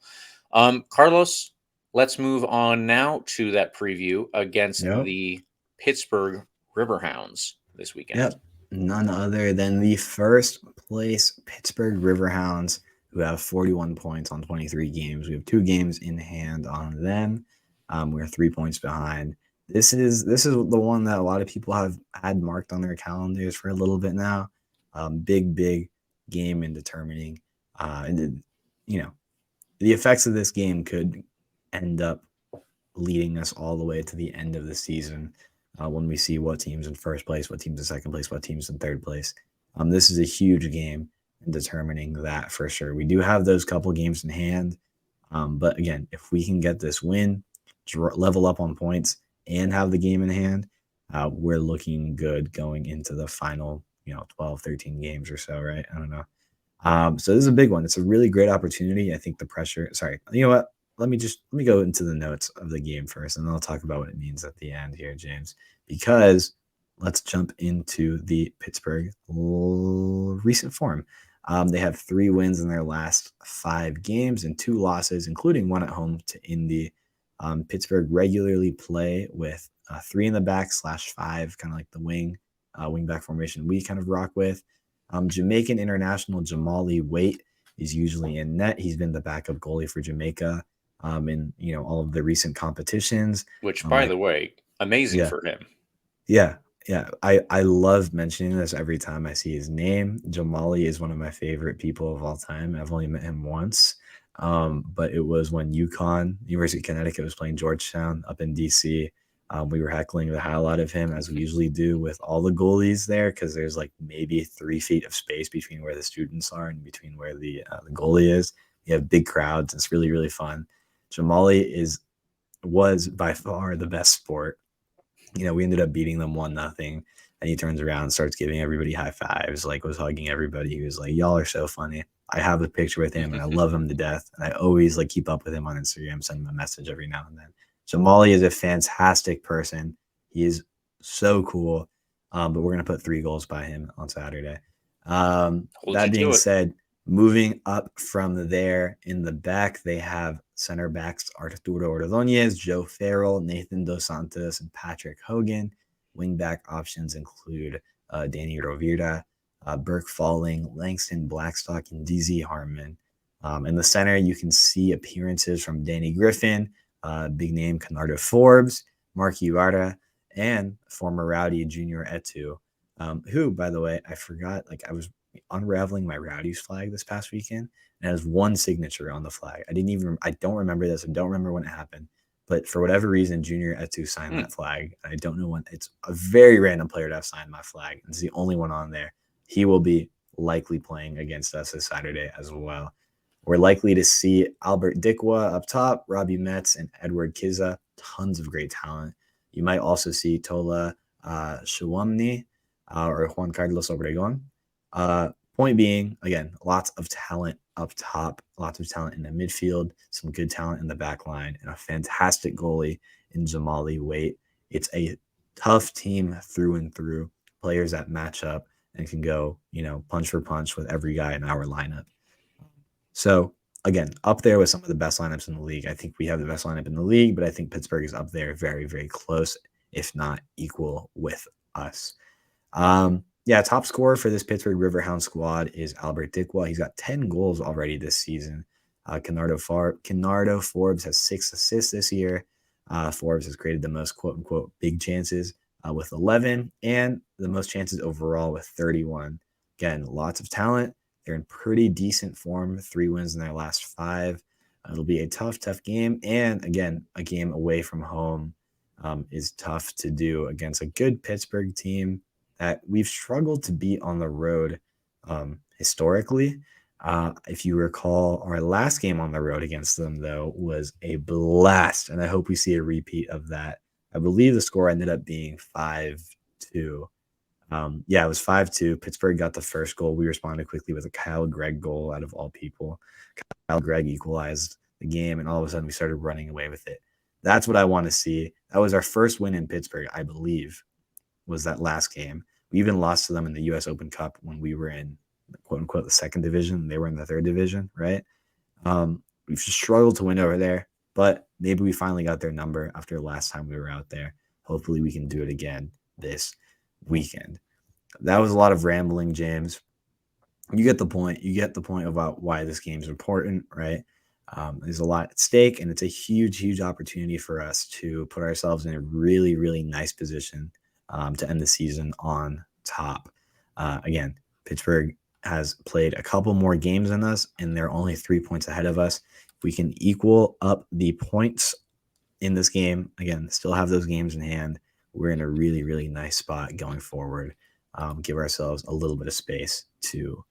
Carlos, let's move on now to that preview against the Pittsburgh Riverhounds this weekend. Yep. None other than the first place Pittsburgh Riverhounds, who have 41 points on 23 games. We have 2 games in hand on them. We're 3 points behind. This is the one that a lot of people have had marked on their calendars for a little bit now. Big game in determining, the effects of this game could end up leading us all the way to the end of the season when we see what teams in first place, what teams in second place, what teams in third place. This is a huge game in determining that for sure. We do have those couple games in hand, but again, if we can get this win, level up on points, and have the game in hand, we're looking good going into the final 12, 13 games or so, right? I don't know. So this is a big one. It's a really great opportunity. I think the pressure, you know what? Let me go into the notes of the game first, and then I'll talk about what it means at the end here, James, because let's jump into the Pittsburgh recent form. They have 3 wins in their last 5 games and 2 losses, including one at home to Indy. Pittsburgh regularly play with 3 in the back /5, kind of like the wing back formation we kind of rock with. Jamaican international Jamali Waite is usually in net. He's been the backup goalie for Jamaica in all of the recent competitions. Which, by the way, amazing for him. Yeah. I love mentioning this every time I see his name. Jamali is one of my favorite people of all time. I've only met him once, but it was when University of Connecticut was playing Georgetown up in DC. We were heckling the hell out of him, as we usually do with all the goalies there, because there's like maybe 3 feet of space between where the students are and between where the goalie is. You have big crowds. It's really, really fun. Jamali was by far the best sport. We ended up beating them 1-0. And he turns around and starts giving everybody high fives, like was hugging everybody. He was like, y'all are so funny. I have a picture with him and I love him to death. And I always like keep up with him on Instagram, send him a message every now and then. Jamali is a fantastic person. He is so cool. But we're going to put 3 goals by him on Saturday. That being said, moving up from there in the back, they have center backs Arturo Ordonez, Joe Farrell, Nathan Dos Santos, and Patrick Hogan. Wing back options include Danny Rovira, Burke Falling, Langston Blackstock, and DZ Harmon. In the center, you can see appearances from Danny Griffin, big name Canardo Forbes, Mark Ibarra, and former Rowdy Junior Etu, who, by the way, I forgot, like I was unraveling my Rowdies flag this past weekend, and it has 1 signature on the flag. I don't remember this. I don't remember when it happened. But for whatever reason, Junior Etu signed that flag. I don't know when. It's a very random player to have signed my flag. It's the only one on there. He will be likely playing against us this Saturday as well. We're likely to see Albert Dikwa up top, Robbie Metz, and Edward Kiza. Tons of great talent. You might also see Tola Shawamni or Juan Carlos Obregon. Point being, again, lots of talent up top, lots of talent in the midfield, some good talent in the back line, and a fantastic goalie in Jamali Waite. It's a tough team through and through, players that match up and can go, punch for punch with every guy in our lineup. So, again, up there with some of the best lineups in the league. I think we have the best lineup in the league, but I think Pittsburgh is up there very, very close, if not equal with us. Top scorer for this Pittsburgh Riverhound squad is Albert Dikwa. He's got 10 goals already this season. Canardo Forbes has 6 assists this year. Forbes has created the most quote-unquote big chances with 11 and the most chances overall with 31. Again, lots of talent. They're in pretty decent form, 3 wins in their last 5. It'll be a tough game. And again, a game away from home is tough to do against a good Pittsburgh team that we've struggled to beat on the road historically. If you recall, our last game on the road against them, though, was a blast, and I hope we see a repeat of that. I believe the score ended up being 5-2. It was 5-2. Pittsburgh got the first goal. We responded quickly with a Kyle Gregg goal out of all people. Kyle Gregg equalized the game, and all of a sudden we started running away with it. That's what I want to see. That was our first win in Pittsburgh, I believe, was that last game. We even lost to them in the U.S. Open Cup when we were in, quote-unquote, the 2nd division. They were in the 3rd division, right? We've just struggled to win over there, but maybe we finally got their number after the last time we were out there. Hopefully we can do it again this weekend. That was a lot of rambling, James. You get the point. You get the point about why this game is important, right? There's a lot at stake, and it's a huge, huge opportunity for us to put ourselves in a really, really nice position to end the season on top. Again, Pittsburgh has played a couple more games than us, and they're only 3 points ahead of us. If we can equal up the points in this game, again, still have those games in hand, we're in a really, really nice spot going forward. Give ourselves a little bit of space to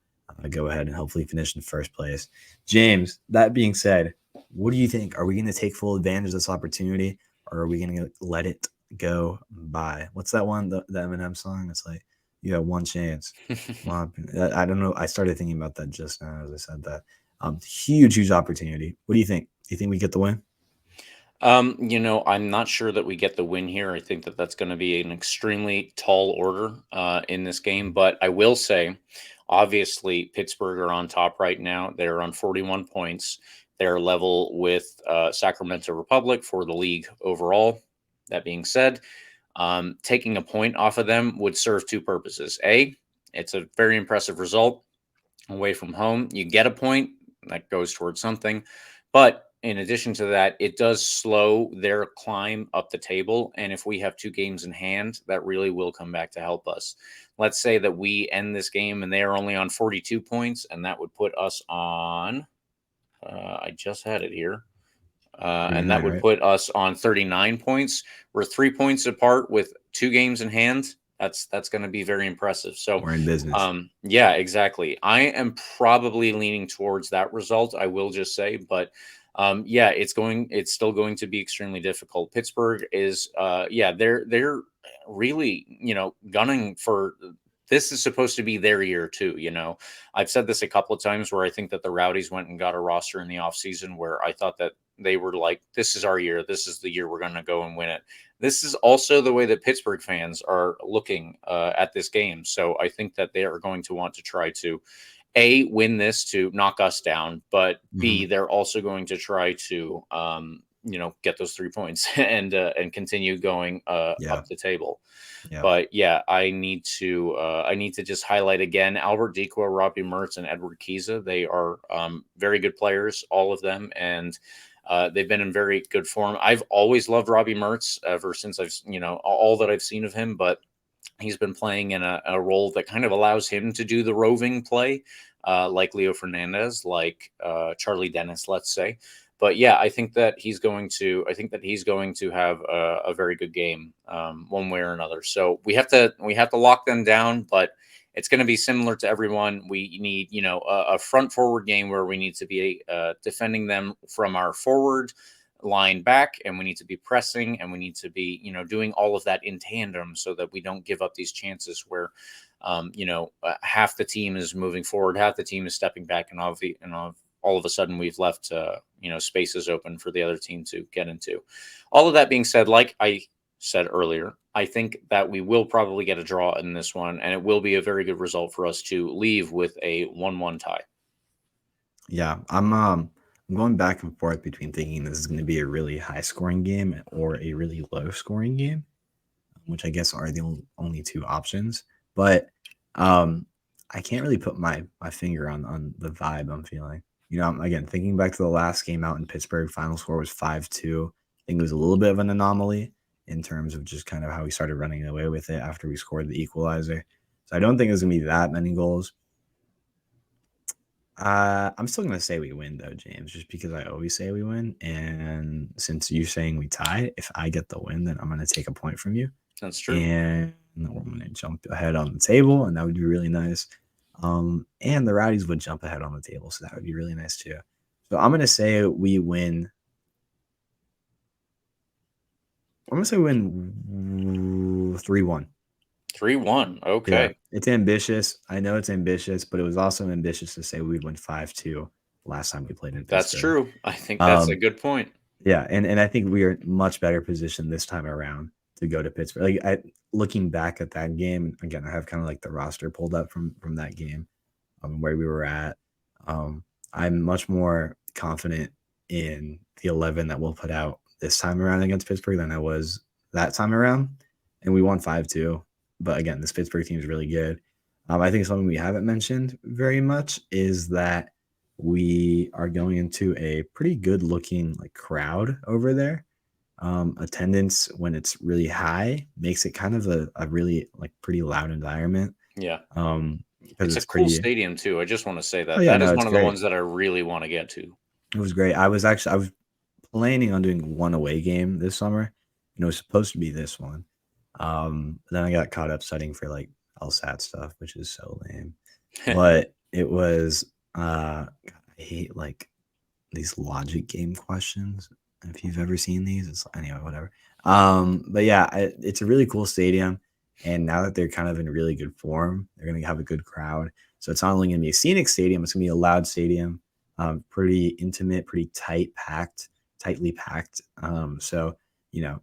go ahead and hopefully finish in first place. James, that being said, what do you think? Are we going to take full advantage of this opportunity, or are we going to let it go by? What's that one, the Eminem song? It's like, you have one chance. I don't know. I started thinking about that just now as I said that. Huge opportunity. What do you think? Do you think we get the win? I'm not sure that we get the win here. I think that that's going to be an extremely tall order in this game. But I will say, obviously, Pittsburgh are on top right now. They're on 41 points. They're level with Sacramento Republic for the league overall. That being said, taking a point off of them would serve 2 purposes. A, it's a very impressive result away from home. You get a point that goes towards something. But in addition to that, it does slow their climb up the table. And if we have 2 games in hand, that really will come back to help us. Let's say that we end this game and they are only on 42 points, and that would put us on, I just had it here, and that would put us on 39 points. We're 3 points apart with 2 games in hand. That's going to be very impressive. So we're in business. Yeah, exactly. I am probably leaning towards that result, I will just say, but Yeah, it's still going to be extremely difficult. Pittsburgh is, they're really, gunning for. This is supposed to be their year too. I've said this a couple of times where I think that the Rowdies went and got a roster in the offseason where I thought that they were like, this is our year. This is the year we're going to go and win it. This is also the way that Pittsburgh fans are looking at this game. So I think that they are going to want to try to win this to knock us down, but B, they're also going to try to get those 3 points and continue going up the table. Yeah. But yeah, I need to just highlight again Albert Dequa, Robbie Mertz, and Edward Kiza. They are very good players, all of them, and they've been in very good form. I've always loved Robbie Mertz ever since I've all that I've seen of him, but he's been playing in a role that kind of allows him to do the roving play, like Leo Fernandez, like Charlie Dennis, let's say. But yeah, I think that he's going to have a very good game, one way or another. So we have to lock them down, but it's going to be similar to everyone. We need a front forward game where we need to be defending them from our forward line back, and we need to be pressing, and we need to be doing all of that in tandem so that we don't give up these chances where half the team is moving forward, half the team is stepping back, and all of a sudden we've left spaces open for the other team to get into. All of that being said, like I said earlier, I think that we will probably get a draw in this one, and it will be a very good result for us to leave with a 1-1 tie. Yeah, I'm going back and forth between thinking this is going to be a really high scoring game or a really low scoring game, which I guess are the only two options. But I can't really put my finger on the vibe I'm feeling. Again, thinking back to the last game out in Pittsburgh, final score was 5-2. I think it was a little bit of an anomaly in terms of just kind of how we started running away with it after we scored the equalizer. So I don't think there's going to be that many goals. I'm still going to say we win, though, James, just because I always say we win. And since you're saying we tie, if I get the win, then I'm going to take a point from you. That's true. And we're going to jump ahead on the table, and that would be really nice. And the Rowdies would jump ahead on the table, so that would be really nice too. So I'm going to say we win. I'm going to say we win 3-1. 3-1. Okay. Yeah, it's ambitious. I know it's ambitious, but it was also ambitious to say we'd win 5-2 last time we played in Pittsburgh. That's true. I think that's a good point. Yeah, and I think we are much better positioned this time around to go to Pittsburgh. Like looking back at that game, again, I have kind of like the roster pulled up from that game, where we were at. I'm much more confident in the 11 that we'll put out this time around against Pittsburgh than I was that time around, and we won 5-2. But again, this Pittsburgh team is really good. I think something we haven't mentioned very much is that we are going into a pretty good looking crowd over there. Attendance when it's really high makes it kind of a really pretty loud environment. Yeah. Because it's a cool stadium too. I just want to say that is one of the ones that I really want to get to. It was great. I was planning on doing one away game this summer. It was supposed to be this one. Then I got caught up studying for LSAT stuff, which is so lame. But it was I hate these logic game questions. If you've ever seen these, it's anyway, whatever. But yeah, it's a really cool stadium. And now that they're kind of in really good form, they're going to have a good crowd. So it's not only going to be a scenic stadium, it's going to be a loud stadium, pretty intimate, pretty tightly packed. So,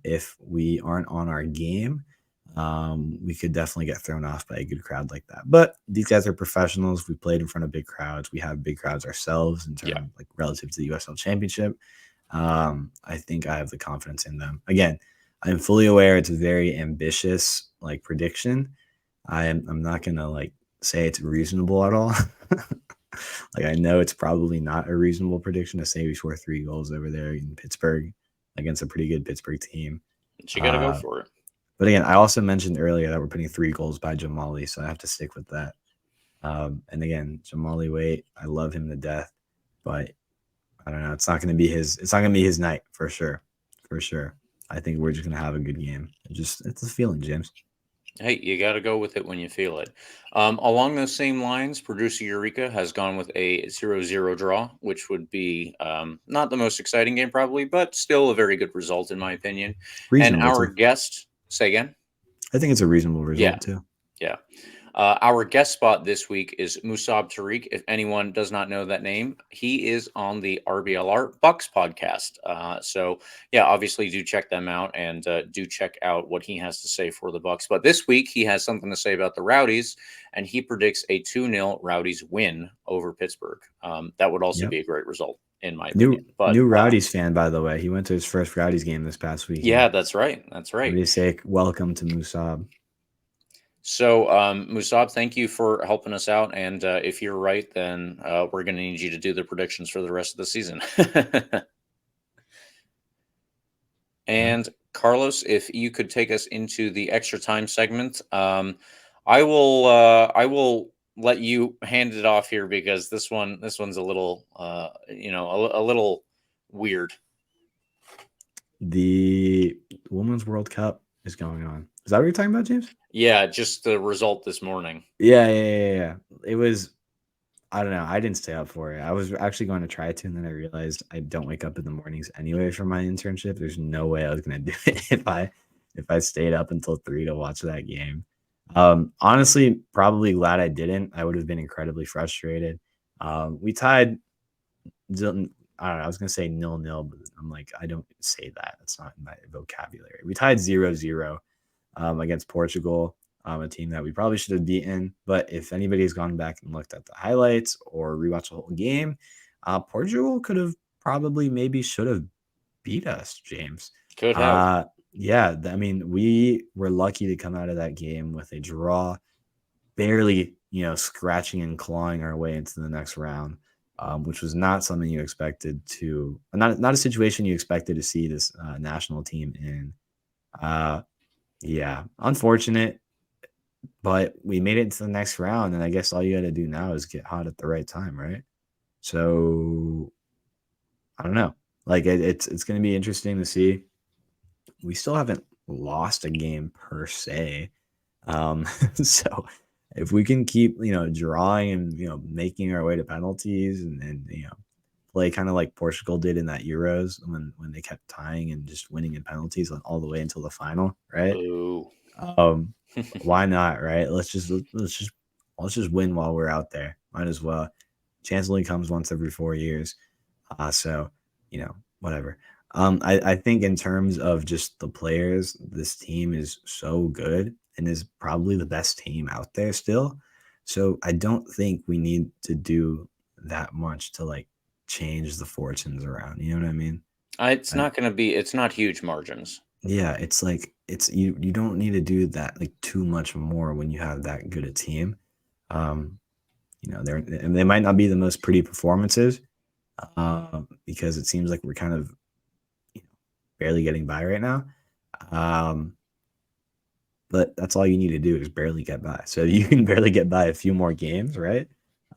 if we aren't on our game, we could definitely get thrown off by a good crowd like that. But these guys are professionals. We played in front of big crowds. We have big crowds ourselves in terms of relative to the USL Championship. I think I have the confidence in them. Again, I'm fully aware it's a very ambitious prediction. I'm not gonna say it's reasonable at all. I know it's probably not a reasonable prediction to say we score 3 goals over there in Pittsburgh against a pretty good Pittsburgh team. But you got to go for it. But again, I also mentioned earlier that we're putting 3 goals by Jamali, so I have to stick with that. And again, Jamali Waite, I love him to death, but I don't know. It's not going to be his night for sure. For sure. I think we're just going to have a good game. It's a feeling, James. Hey, you got to go with it when you feel it. Along those same lines, producer Eureka has gone with a 0-0 draw, which would be not the most exciting game, probably, but still a very good result, in my opinion. And Reasonable our too. guest, say again? I think it's a reasonable Yeah, result too. yeah. Our guest spot this week is Musab Tariq. If anyone does not know that name, he is on the RBLR Bucks podcast. So, yeah, obviously do check them out and do check out what he has to say for the Bucks. But this week he has something to say about the Rowdies, and he predicts a 2-0 Rowdies win over Pittsburgh. That would also Yep. be a great result, in my New opinion. But new Rowdies fan, by the way. He went to his first Rowdies game this past yeah, weekend. that's right. That's What right. do you say? Welcome to Musab. So, Musab, thank you for helping us out. And if you're right, then we're going to need you to do the predictions for the rest of the season. And Carlos, if you could take us into the extra time segment, I will let you hand it off here because this one's a little a little weird. The Women's World Cup is going on. Is that what you're talking about, James? Yeah, just the result this morning. Yeah. It was, I don't know. I didn't stay up for it. I was actually going to try to, and then I realized I don't wake up in the mornings anyway for my internship. There's no way I was going to do it if I stayed up until 3 to watch that game. Honestly, probably glad I didn't. I would have been incredibly frustrated. We tied. I don't know. I was gonna say 0-0, but I'm like, I don't say that. That's not in my vocabulary. We tied 0-0 against Portugal, a team that we probably should have beaten. But if anybody's gone back and looked at the highlights or rewatched the whole game, Portugal could have probably maybe should have beat us, James. Could have. Yeah, I mean, we were lucky to come out of that game with a draw, barely, scratching and clawing our way into the next round, which was not something you expected to, not a situation you expected to see this national team in. Yeah, unfortunate, but we made it to the next round, and I guess all you got to do now is get hot at the right time, right? So I don't know. Like it's going to be interesting to see. We still haven't lost a game per se. So if we can keep, drawing and, making our way to penalties and play kind of like Portugal did in that Euros when they kept tying and just winning in penalties all the way until the final, right? Ooh. Why not, right? Let's just win while we're out there. Might as well. Chance only comes once every 4 years. So, whatever. I think in terms of just the players, this team is so good and is probably the best team out there still. So I don't think we need to do that much to like change the fortunes around. You know what I mean? It's I, not going to be. It's not huge margins. yeah, it's like you don't need to do that like too much more when you have that good a team. Um, they might not be the most pretty performances, because it seems like we're kind of barely getting by right now. But that's all you need to do is barely get by. So you can barely get by a few more games, right?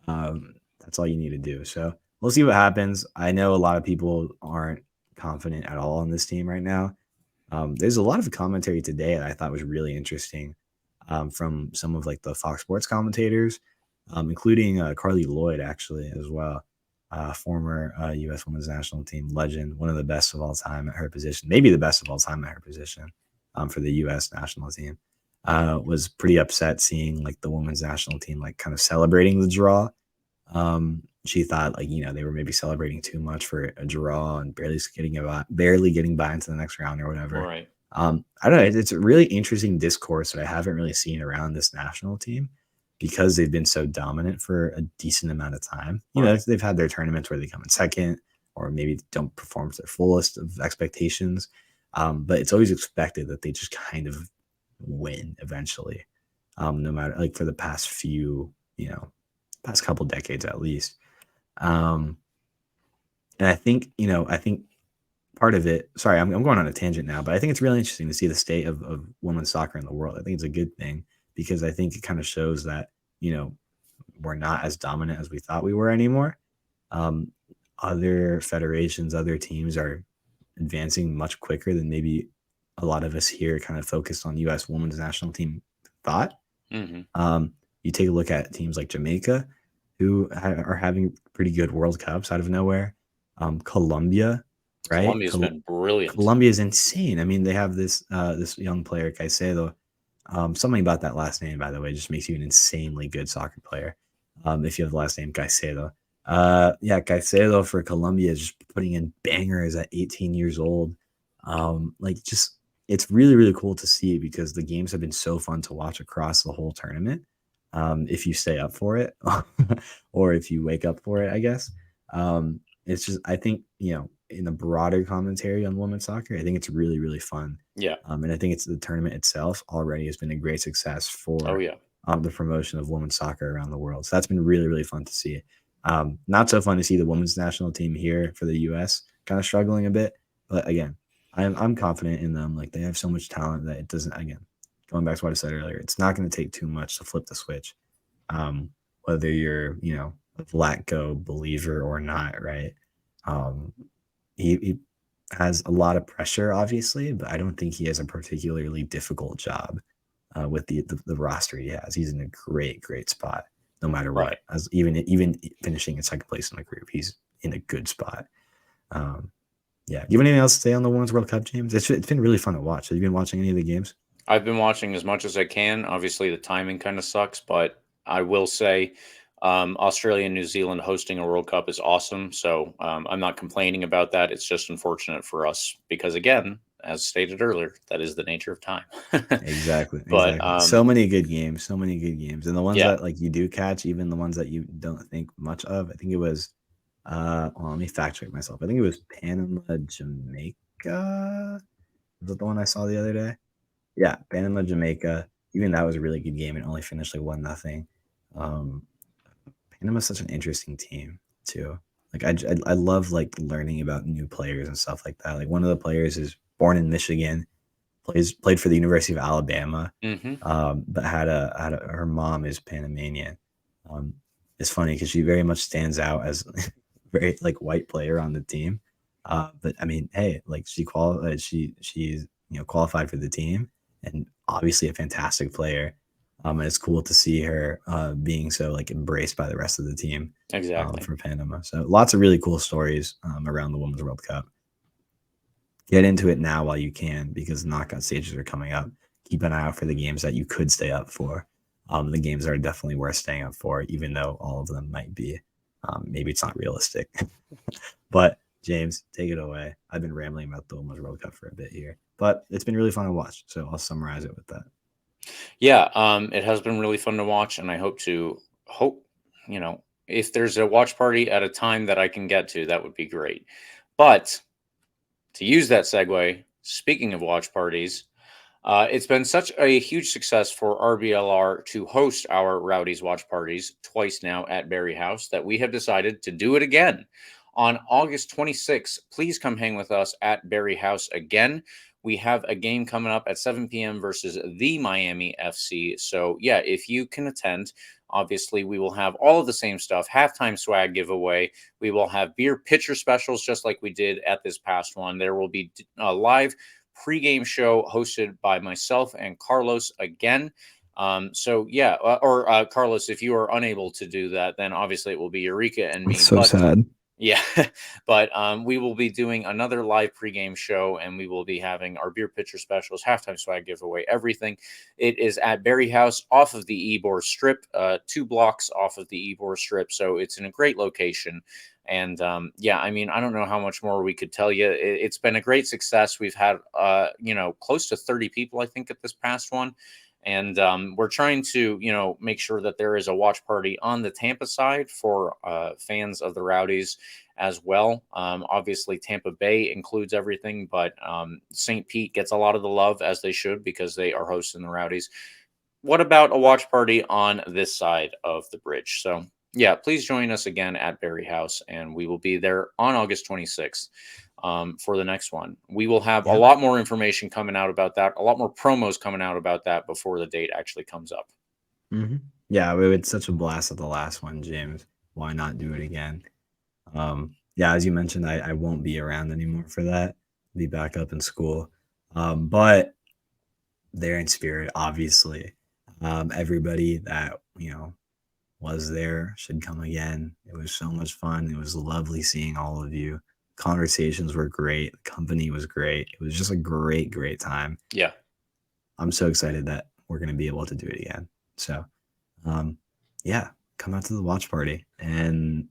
That's all you need to do. So we'll see what happens. I know a lot of people aren't confident at all on this team right now. There's a lot of commentary today that I thought was really interesting, from some of like the Fox Sports commentators, including Carly Lloyd actually as well, former U.S. Women's National Team legend, one of the best of all time at her position, maybe the best of all time at her position, for the U.S. national team. Was pretty upset seeing like the women's national team like kind of celebrating the draw. She thought like they were maybe celebrating too much for a draw and barely getting by into the next round or whatever. Right. I don't know. It's a really interesting discourse that I haven't really seen around this national team because they've been so dominant for a decent amount of time. Right. They've had their tournaments where they come in second or maybe don't perform to their fullest of expectations. But it's always expected that they just kind of win eventually, no matter like for the past couple decades at least. And I think part of it, sorry, I'm going on a tangent now, but I think it's really interesting to see the state of women's soccer in the world. I think it's a good thing because I think it kind of shows that, we're not as dominant as we thought we were anymore. Other federations, other teams are advancing much quicker than maybe a lot of us here kind of focused on U.S. women's national team thought. You take a look at teams like Jamaica, who are having pretty good World Cups out of nowhere. Colombia, right? Colombia's been brilliant. Colombia is insane. I mean, they have this young player, Caicedo. Something about that last name, by the way, just makes you an insanely good soccer player. If you have the last name Caicedo. Yeah, Caicedo for Colombia is just putting in bangers at 18 years old. It's really, really cool to see because the games have been so fun to watch across the whole tournament. If you stay up for it or if you wake up for it, I guess. It's just, I think, in the broader commentary on women's soccer, I think it's really, really fun. Yeah. And I think it's the tournament itself already has been a great success for the promotion of women's soccer around the world. So that's been really, really fun to see. Not so fun to see the women's national team here for the US kind of struggling a bit. But again, I'm confident in them. Like, they have so much talent that it doesn't, again, going back to what I said earlier, it's not going to take too much to flip the switch. Whether you're, a Vlatko believer or not, right? He has a lot of pressure, obviously, but I don't think he has a particularly difficult job with the roster he has. He's in a great, great spot, no matter what. Right. As even finishing in second place in the group, he's in a good spot. Yeah. You have anything else to say on the Women's World Cup, James? It's been really fun to watch. Have you been watching any of the games? I've been watching as much as I can. Obviously, the timing kind of sucks, but I will say Australia and New Zealand hosting a World Cup is awesome. So I'm not complaining about that. It's just unfortunate for us because, again, as stated earlier, that is the nature of time. Exactly. But so many good games, and the ones that like you do catch, even the ones that you don't think much of. I think it was let me fact check myself. I think it was Panama, Jamaica. Was that the one I saw the other day? Yeah, Panama, Jamaica. Even that was a really good game. It only finished like 1-0. Panama's such an interesting team too. Like I love like learning about new players and stuff like that. Like, one of the players is born in Michigan, played for the University of Alabama, but had her mom is Panamanian. It's funny because she very much stands out as very like white player on the team. But I mean, hey, like she's qualified for the team and obviously a fantastic player. And it's cool to see her being so like embraced by the rest of the team. Exactly. From Panama. So lots of really cool stories around the Women's World Cup. Get into it now while you can because knockout stages are coming up. Keep an eye out for the games that you could stay up for. The games are definitely worth staying up for, even though all of them might be. Maybe it's not realistic. But James, take it away. I've been rambling about the Women's World Cup for a bit here, but it's been really fun to watch. So I'll summarize it with that. Yeah, it has been really fun to watch, and I hope, if there's a watch party at a time that I can get to, that would be great. But to use that segue, speaking of watch parties, it's been such a huge success for RBLR to host our Rowdies watch parties twice now at Berry House that we have decided to do it again. On August 26th, please come hang with us at Berry House again. We have a game coming up at 7 p.m. versus the Miami FC. So, yeah, if you can attend, obviously we will have all of the same stuff, halftime swag giveaway. We will have beer pitcher specials just like we did at this past one. There will be a live pregame show hosted by myself and Carlos again. Carlos, if you are unable to do that, then obviously it will be Eureka and me. So sad. Yeah, but we will be doing another live pregame show, and we will be having our beer pitcher specials, halftime swag giveaway, everything. It is at Berry House off of the Ybor Strip, 2 blocks off of the Ybor Strip, so it's in a great location. And I mean, I don't know how much more we could tell you. It's been a great success. We've had, close to 30 people, I think, at this past one. And we're trying to, make sure that there is a watch party on the Tampa side for fans of the Rowdies as well. Obviously, Tampa Bay includes everything, but St. Pete gets a lot of the love, as they should, because they are hosting the Rowdies. What about a watch party on this side of the bridge? So, yeah, please join us again at Berry House, and we will be there on August 26th. For the next one. We will have a lot more information coming out about that, a lot more promos coming out about that before the date actually comes up. Mm-hmm. Yeah, we had such a blast at the last one, James. Why not do it again? As you mentioned, I won't be around anymore for that. I'll be back up in school. But they're in spirit, obviously. Everybody that, was there should come again. It was so much fun. It was lovely seeing all of you. Conversations were great. The company was great. It was just a great, great time. Yeah. I'm so excited that we're going to be able to do it again. So, yeah, come out to the watch party. And,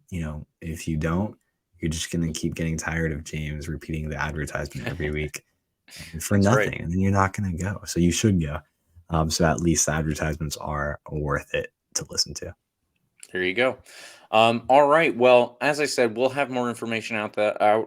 if you don't, you're just going to keep getting tired of James repeating the advertisement every week for That's nothing. right. And then you're not going to go. So you should go. So at least the advertisements are worth it to listen to. There you go. All right. Well, as I said, we'll have more information out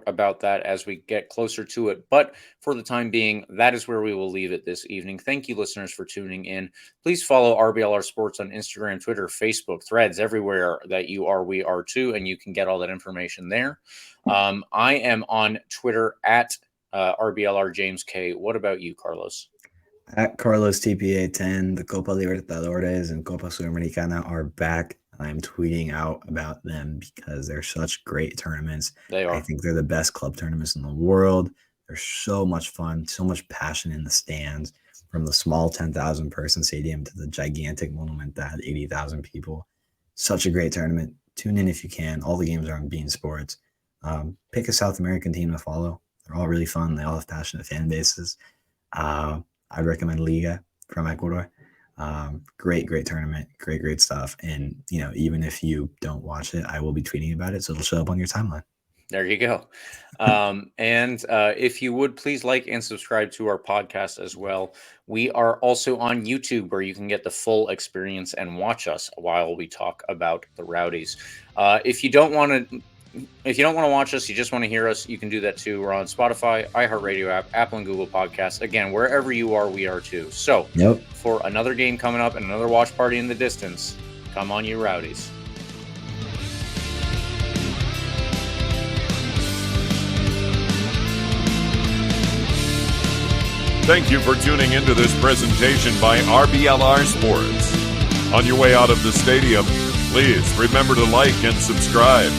about that as we get closer to it. But for the time being, that is where we will leave it this evening. Thank you, listeners, for tuning in. Please follow RBLR Sports on Instagram, Twitter, Facebook, Threads, everywhere that you are, we are too, and you can get all that information there. I am on Twitter at RBLR James K. What about you, Carlos? At Carlos TPA 10, the Copa Libertadores and Copa Sudamericana are back. I'm tweeting out about them because they're such great tournaments. They are. I think they're the best club tournaments in the world. They're so much fun, so much passion in the stands, from the small 10,000 person stadium to the gigantic monument that had 80,000 people. Such a great tournament. Tune in if you can. All the games are on Bean Sports. Pick a South American team to follow. They're all really fun. They all have passionate fan bases. I'd recommend Liga from Ecuador. Great tournament, great stuff. And even if you don't watch it, I will be tweeting about it, so it'll show up on your timeline. There you go. And if you would please like and subscribe to our podcast as well. We are also on YouTube, where you can get the full experience and watch us while we talk about the Rowdies. If you don't want to watch us, you just want to hear us, you can do that too. We're on Spotify, iHeartRadio app, Apple and Google Podcasts. Again, wherever you are, we are too. So for another game coming up and another watch party in the distance, come on, you Rowdies. Thank you for tuning into this presentation by RBLR Sports. On your way out of the stadium, please remember to like and subscribe.